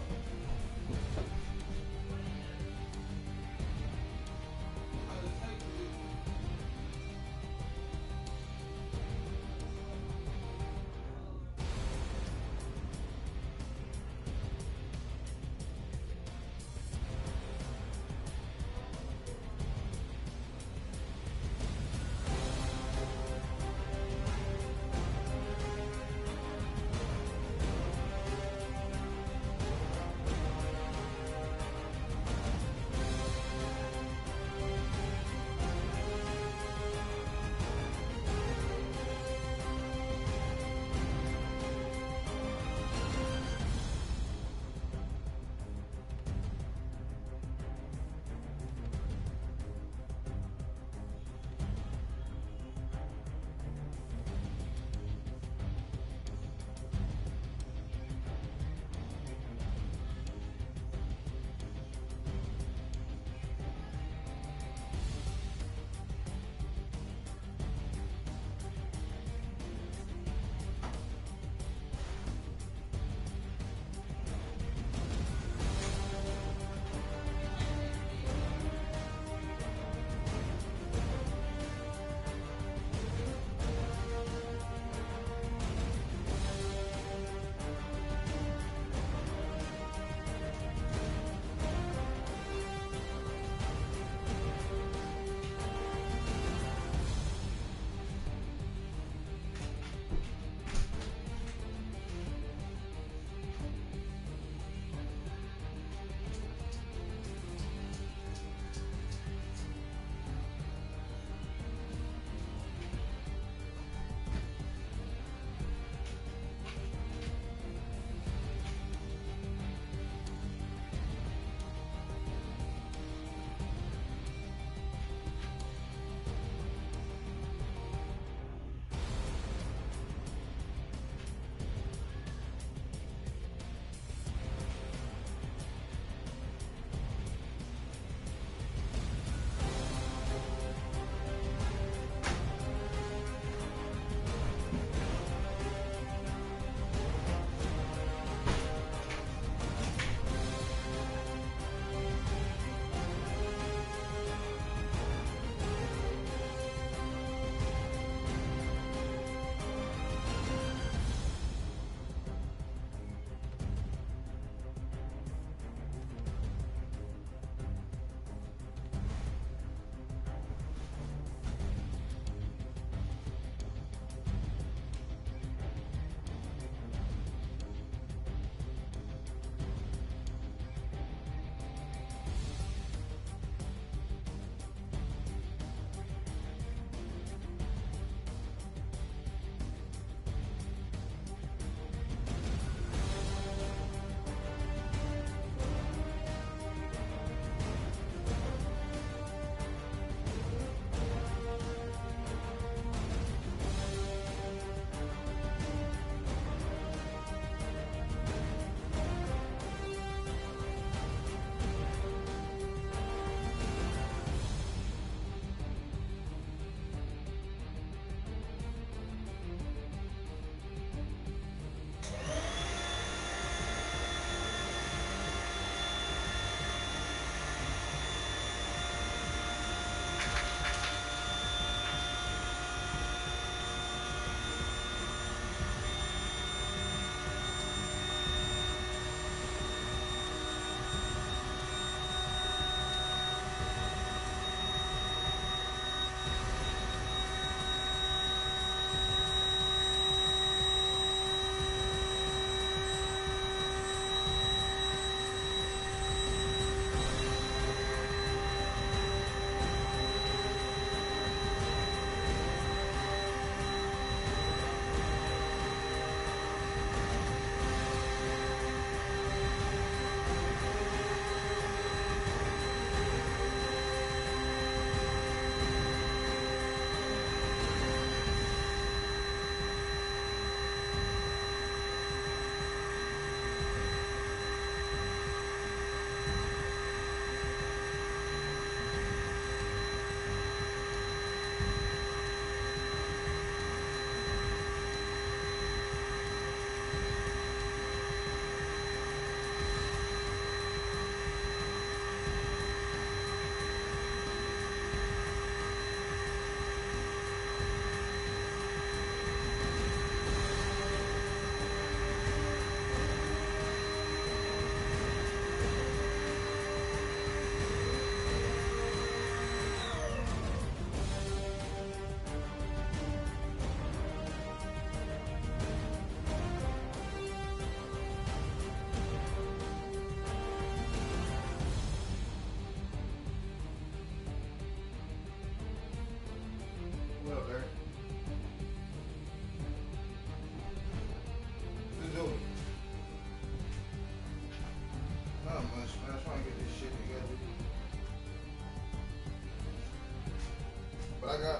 But I got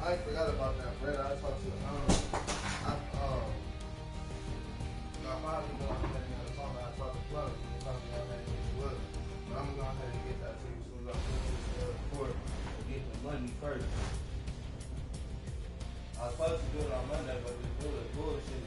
I forgot about that, Brett. I talked to my father go on ahead and the phone. I talked to Flutter. He told me how many it was. But I'm gonna go ahead and get that to you as soon as I finish this report and get the money first. I was supposed to do it on Monday, but this bullshit.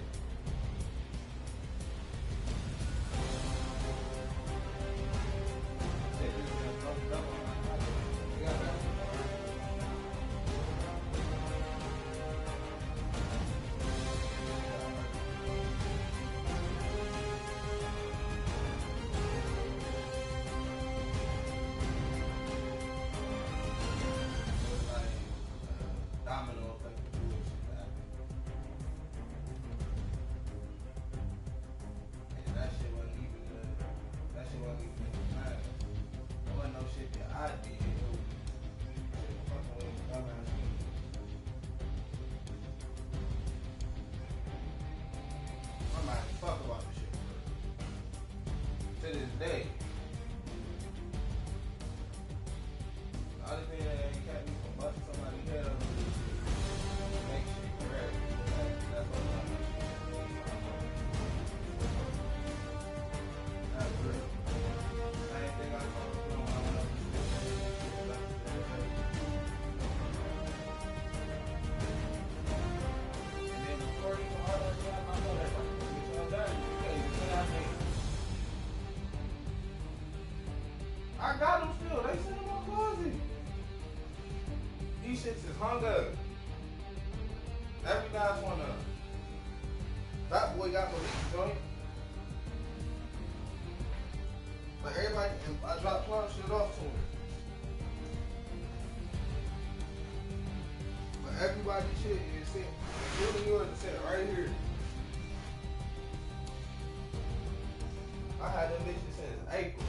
To this day, the only thing that ain't kept me from busting somebody's head up is make shit correct. That's what I'm doing. That's real. I ain't think I was going to do when I went up to and then before you all that shit, I know that like, you know that, I got them still. They sit in my closet. These shits is hung up. Every last one of them. That boy got Malik joint. Like everybody, and I dropped plum shit off to him. But everybody shit is sitting, including yours, is sitting right here. I had them bitches since April.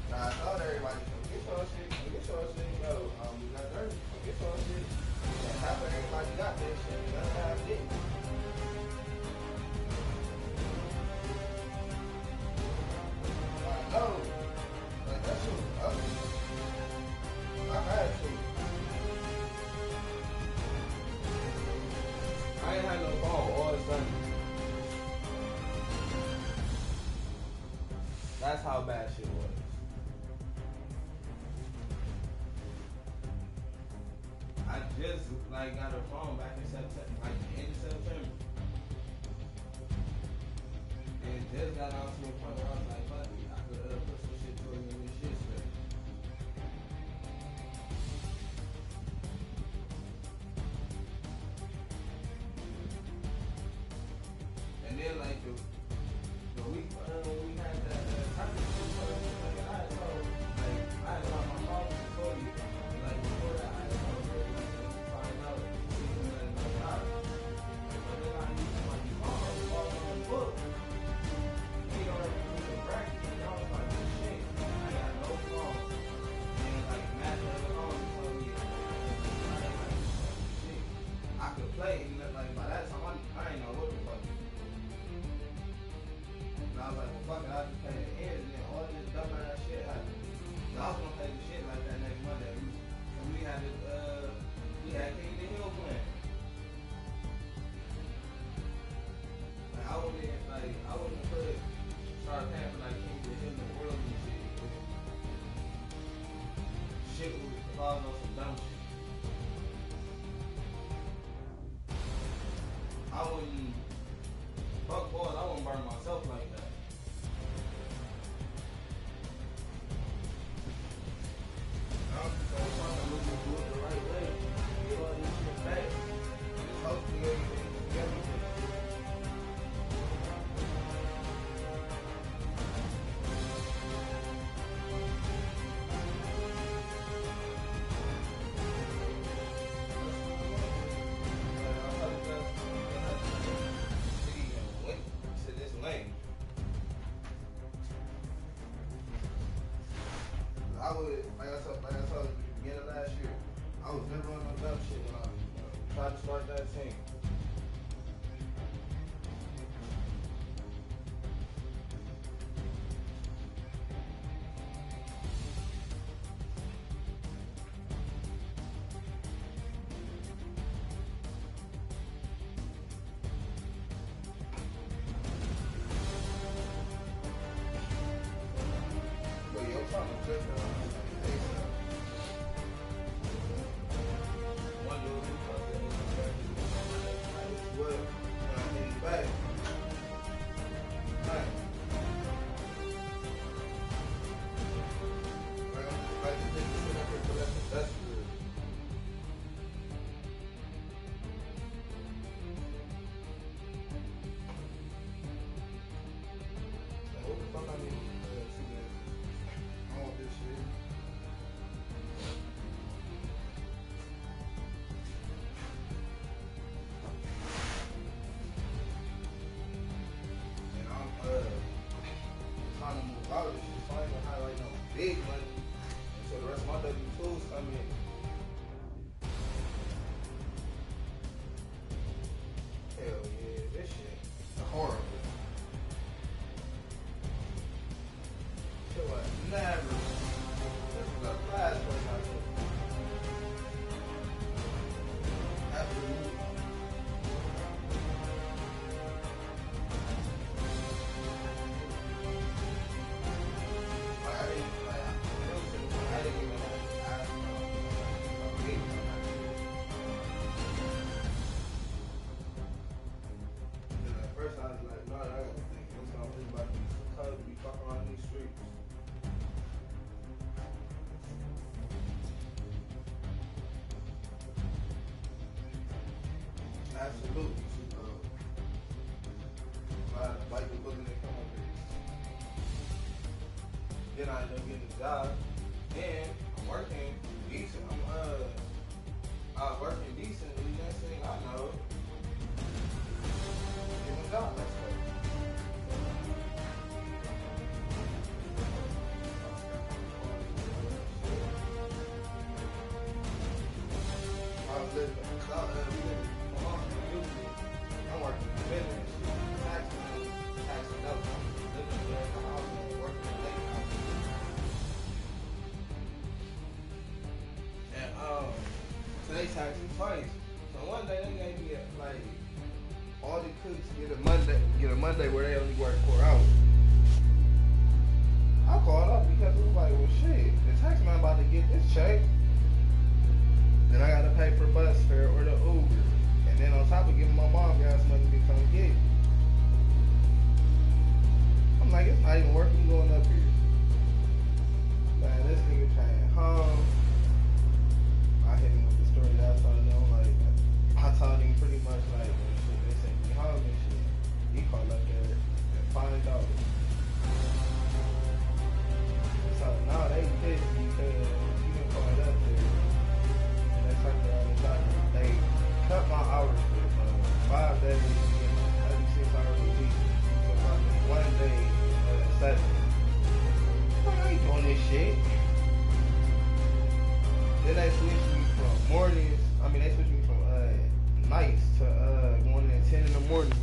Now, I told everybody, come get your shit, yo, we got dirty, come get your shit. And half of everybody got that shit, that's how I did it. I know, like that shit was ugly. I had to. I ain't had no phone all Sunday. That's how bad shit was. I just like got a phone back in September, like the end of September. And it just got down to a point where I was like, fuck it, I could put some shit towards me and this shit straight. And then like the week we had that time I had told my father before you, like before that I had told her find out even that my daughter. But then I used to like mom walk on the book. He don't ever do the bracket, and I was like, shit, I got no phone. And like Matt the other phone told me I ain't like shit. I could play and like by that time I ain't know what the fuck. And I was like, well, fuck it, I'll just pay the end, and then all this dumbass shit happened. So I was gonna play the shit like that next Monday. And we had this, we had King of the Hill playing. Like, I wouldn't start paying for like King of the Hill in the world and shit. Shit was involved on some dumb shit. I wouldn't, fuck boys, I wouldn't burn myself like that. I'm just trying to look and do it the right way. Get all this shit back. Just hopefully everything is together. To this lane. I would, like I told you at the beginning of last year, I was never on no dumb shit when I tried to start that team. big money until the rest of my W-2s come in. Hell yeah, this shit horrible. Shit was never. This was the last place I took. Absolutely. Absolutely. Like the book and they come over here. Then I end up getting a job. And I'm working decent. I was working decently. Next thing I know, get my job next week. I was living I'm working in business, taxing up, living in the house, and working in the lake house. And so they taxed me twice. So one day they gave me like all the cooks get a Monday where they only work 4 hours. I called up because it was like, well shit, the tax man about to get this check. Then I gotta pay for bus fare or the Uber. And then on top of giving my mom gas money to come get. I'm like, it's not even worth me going up here. Man, this nigga paying home. I hit him with the story that I told him. Like, I told him pretty much like, when shit, they sent me home and shit. He called up there and $5. So now they pissed because he done called up there. And they talked around the doctor. They cut my hours with 5 days, 36 hours a week. So fucking 1 day, 7. I ain't doing this shit. Then they switched me from nights to going in at 10 in the morning.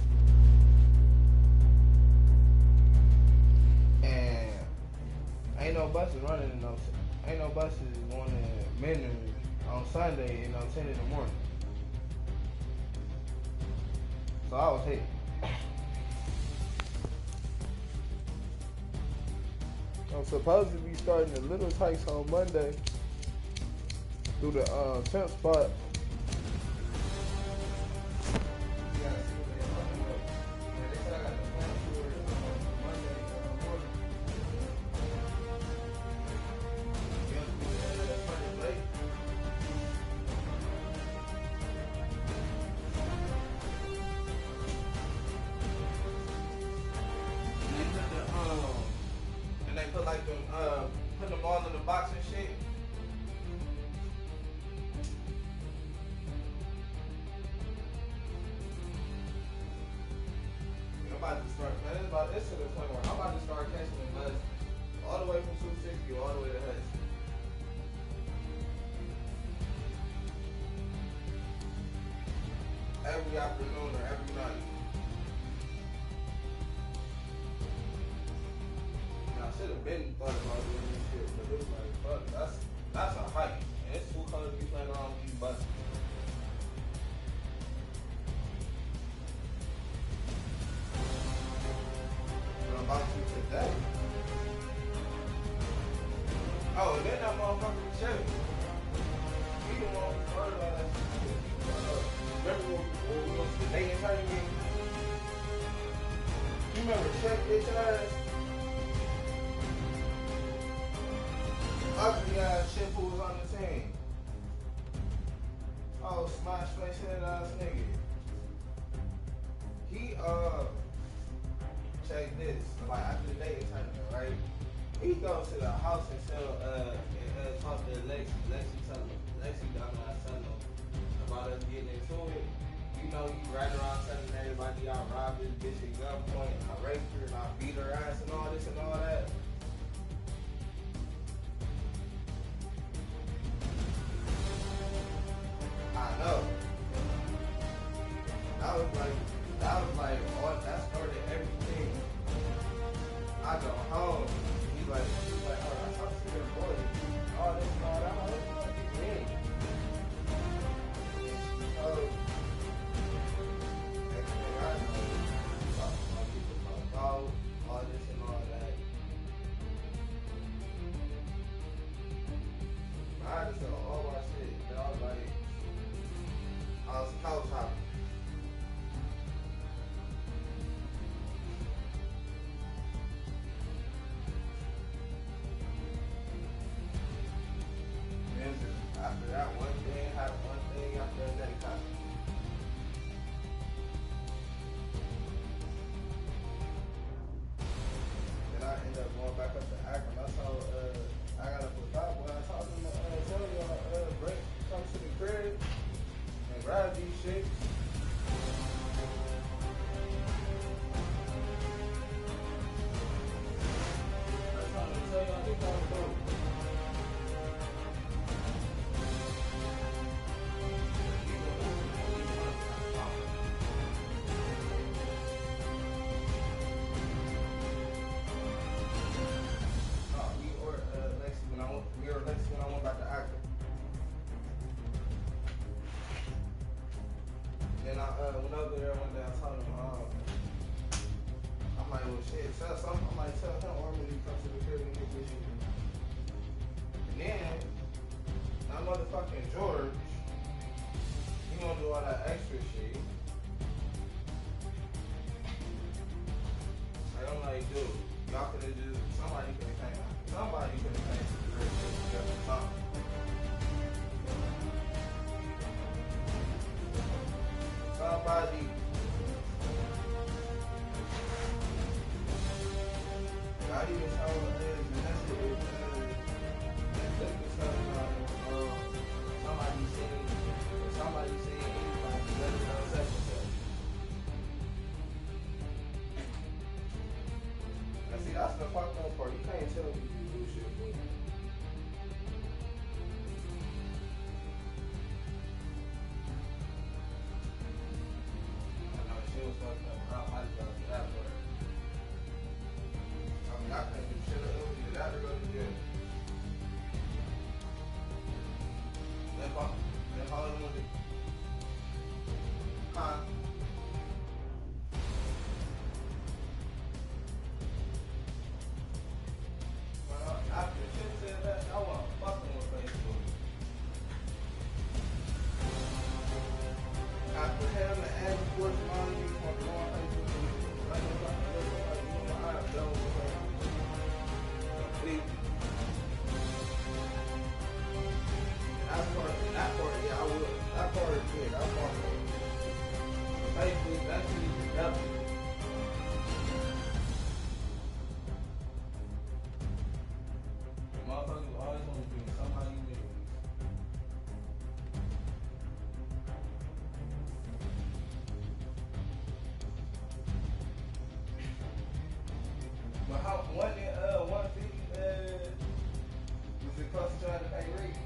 And ain't no buses running in those. Ain't no buses going in Minden on Sunday and on 10 in the morning. So I was hit. I'm supposed to be starting the Little Tykes on Monday through the temp spot. Put them all in the box and shit. I'm about to start, man. It's to the point where I'm about to start catching the bus all the way from 260 all the way to Hudson. Every afternoon or every night. I should have been thought about doing this shit, but it was like, fuck, that's a hike. And it's too colors to be playing around with these buses. But I'm about to today. Oh, and then that motherfucker was Chevy. He the one who heard about that shit. Remember when we went to the dating tournament? You remember Chevy bitch ass? Ugly ass shit who was on the team. Oh, smash face head ass nigga. He check this. Like after the dating tournament, right? He goes to the house and talk to Lexi. Lexi down there telling him about us getting into it. You know, you riding around telling everybody I robbed this bitch at gunpoint and I raped her and I beat her ass and all this and all that. was couch hopping. Then after that one thing, had one thing after another kind. Then I ended up going back up to Akron. I saw, I got up with Bob, boy. I told him to tell y'all, break, come to the crib and grab these shits. I told him to tell y'all they gotta go. When I went back to Akron. Then I went over there one day. I told him, I'm like, well, shit, tell something. I might tell him, or when he comes to the crib and get this shit. And then, that motherfucking George, he gonna do all that extra shit. Like, I'm like, dude, y'all could've just, somebody could've came to the crib and got some something. Somebody. I even told this, and that's it. Look at something somebody seen anybody, let it know second self. Now see, that's the fucked up part. You can't tell me you do shit, boy. I know she was fucked up. I just got to that part. I mean, I couldn't do shit else. Either that or go to jail. Then follow them with it. Huh? Well, after shit said that, I wasn't fucking with Facebook. After him and Andy Force Molly, you want to go on Facebook. Like, you know, I have done with her. Completely. That part, yeah, I would. That part is good. That part is good. Facebook, that shit is the devil. Motherfuckers always want to be somebody new. But how, one thing, was it cost trying to pay rate?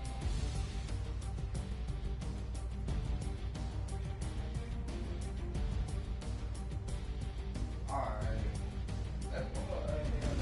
Alright. That's one of the things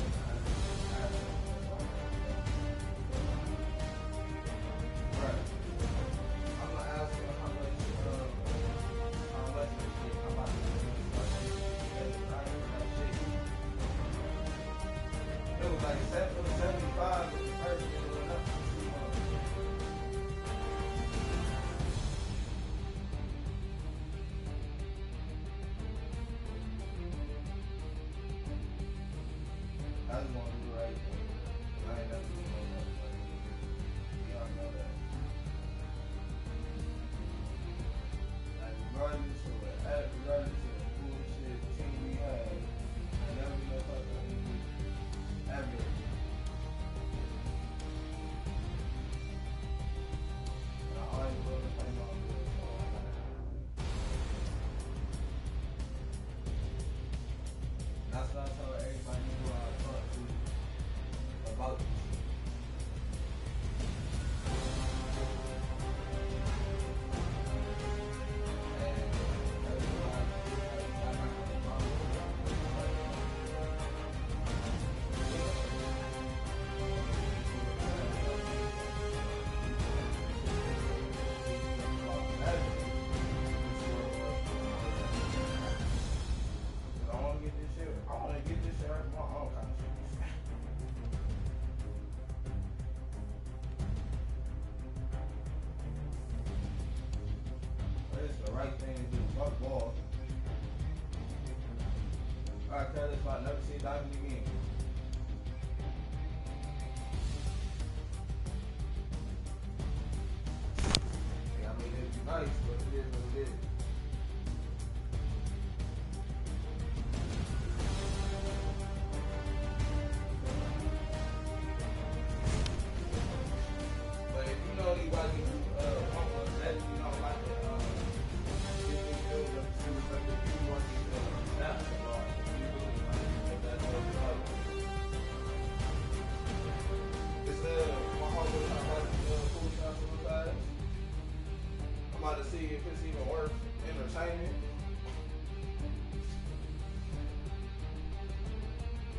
right thing to do. Fuck ball. Alright, tell this about never see Diamond again. Yeah, I mean, it'd be nice, but it is what it is. But if you know anybody who wants that, you know, like the if they feel the super stuff that you want to basketball, you really like if that's what it's like. It's my homie about cool shots on the side. I'm about to see if it's even worth entertainment.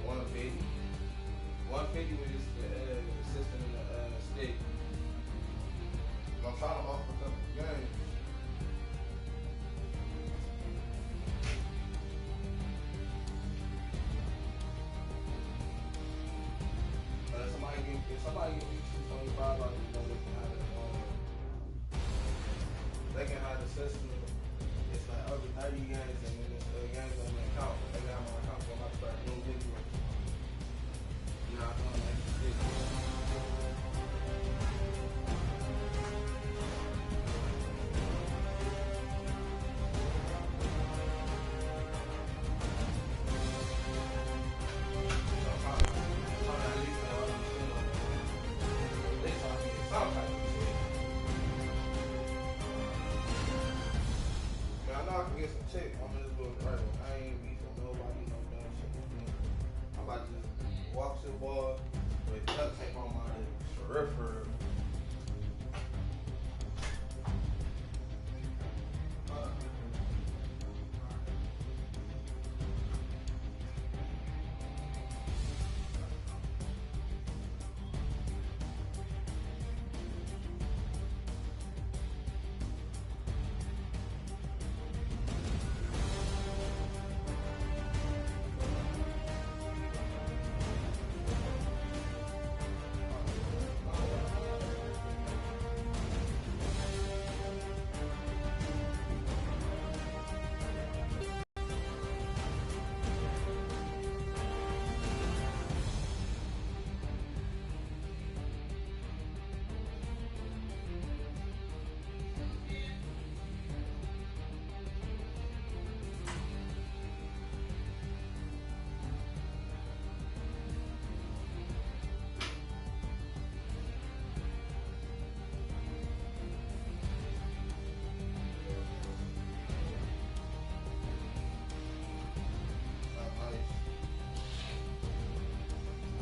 150. 150 with his assistant in the state. I'm trying to offer a couple games. If somebody give me $225, you know they can have the system. It's like every 30 games and then it's games on the account. They got my account for my start doing videos. You know, I'm doing like this. Check on this little right. I ain't beefing nobody, no dumb shit. I'm about to just walk to the ball with duct tape on my peripheral.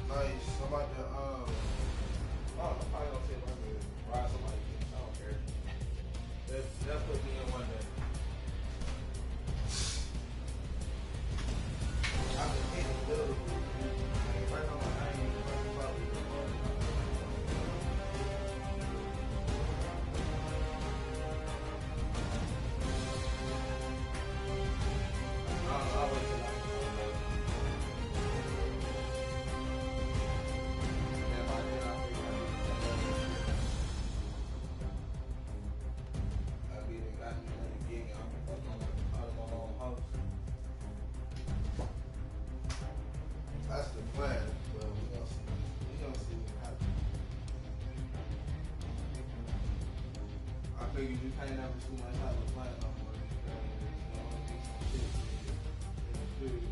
Nice. I'm about to, I don't know, probably gonna see if I can ride somebody. I don't care. That put me in one day. I've been hitting little. Right on my I ain't even fucking probably. I don't know, I'll wait till I can. That's the plan, but we gonna see. We gonna see what happens. I figured you can't have too much have a plan no more. You know, do some shit in the food.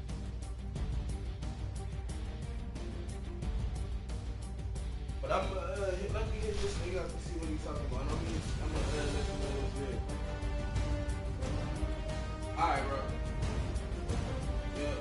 But I'm let me hit this nigga up to see what he's talking about. I'm gonna let you know what's good. All right, bro. Yeah.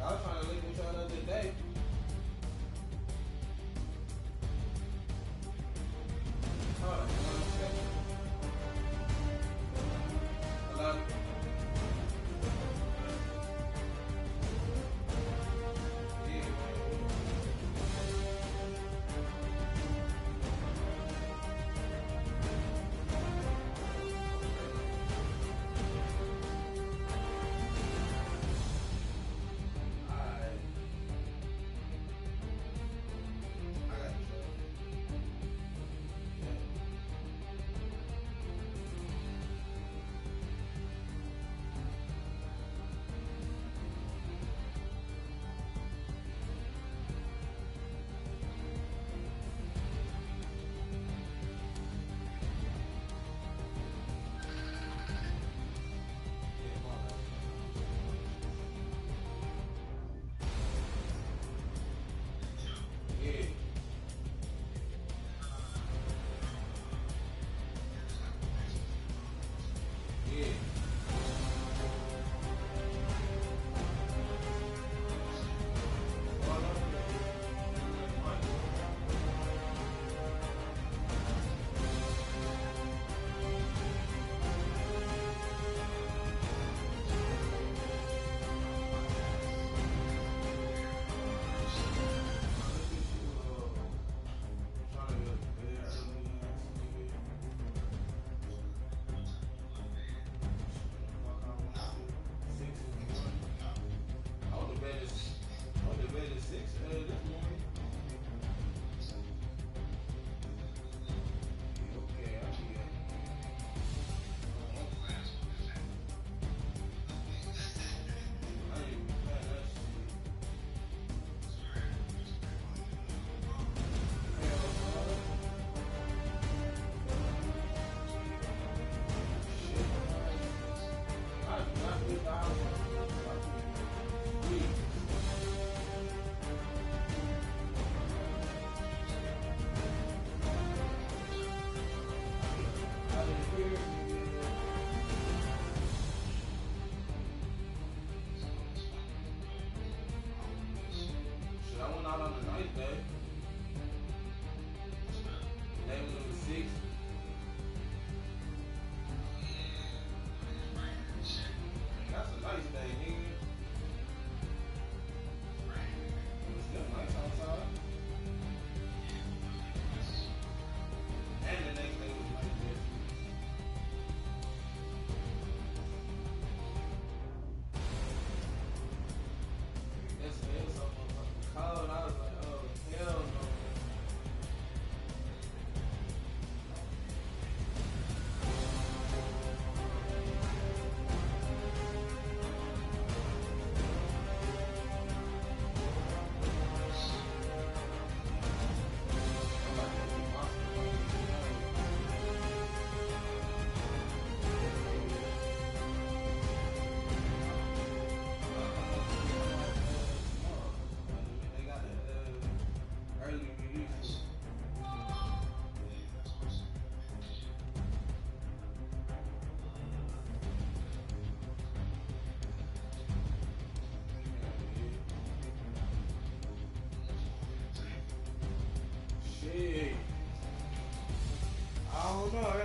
I was trying to link with y'all the other day. Hold on, 1 second. Hello?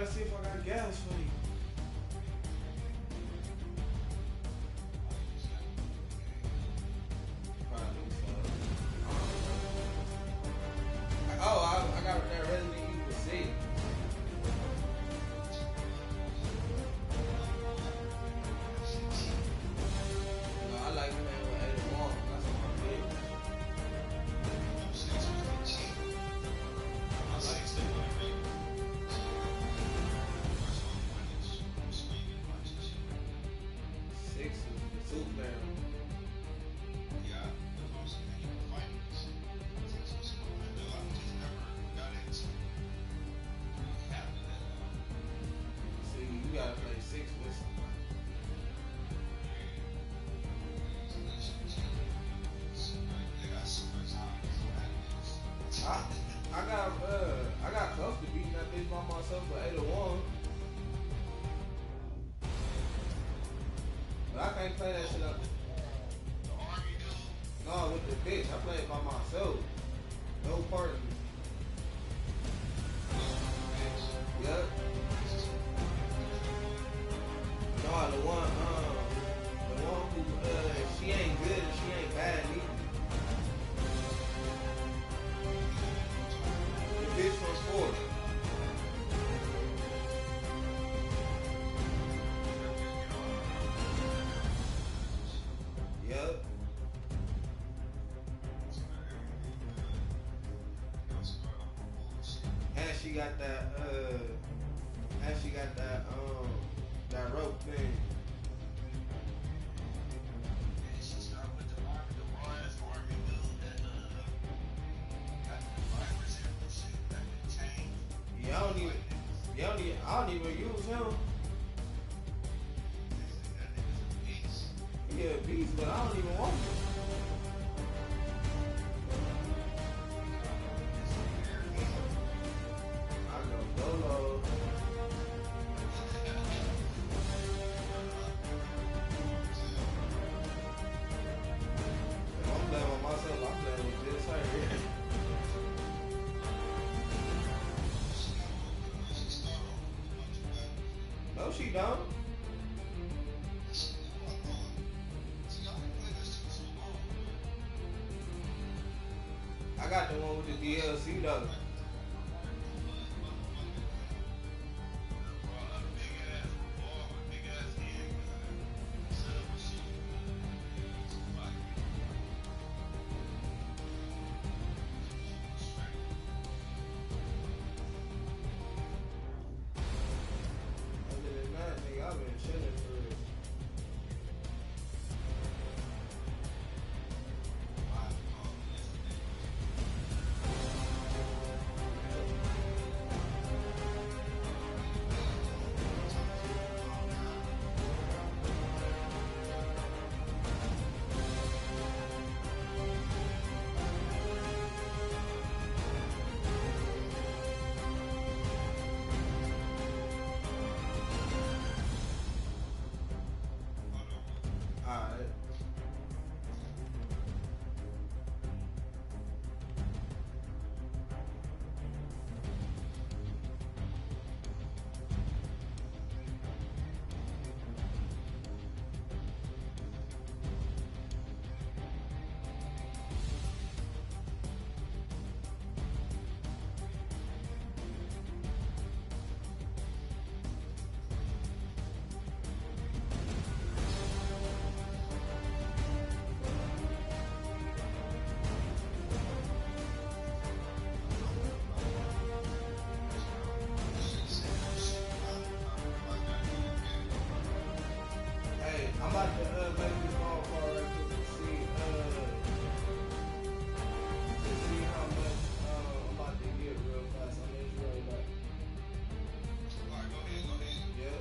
gotta see if I got gas for you. Oh, I got that Resident Evil 6. No, I like playing with 81. That's what I'm doing. I like it. Six is the super barrel. You gotta play 6 with somebody. I got close to beating that bitch by myself for 8-1. But I can't play that shit up. bench. I played by myself. No partner. Yep. No, the one who, she ain't good and she ain't bad either. The bitch from Florida. Yep. And she got that rope thing. I don't even use him. Yeah, beast, but I don't even want him. I go solo. If I'm playing with myself, I'm playing with this right here. No, she don't. I got the one with the DLC though. I've been chilling for real. Alright. Hey, I'm about to make this phone call right quick to see how much I'm about to get real fast. I'm just right back. Alright, go ahead. Yeah.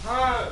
Huh?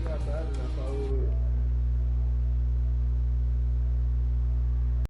Got better, that's all it was.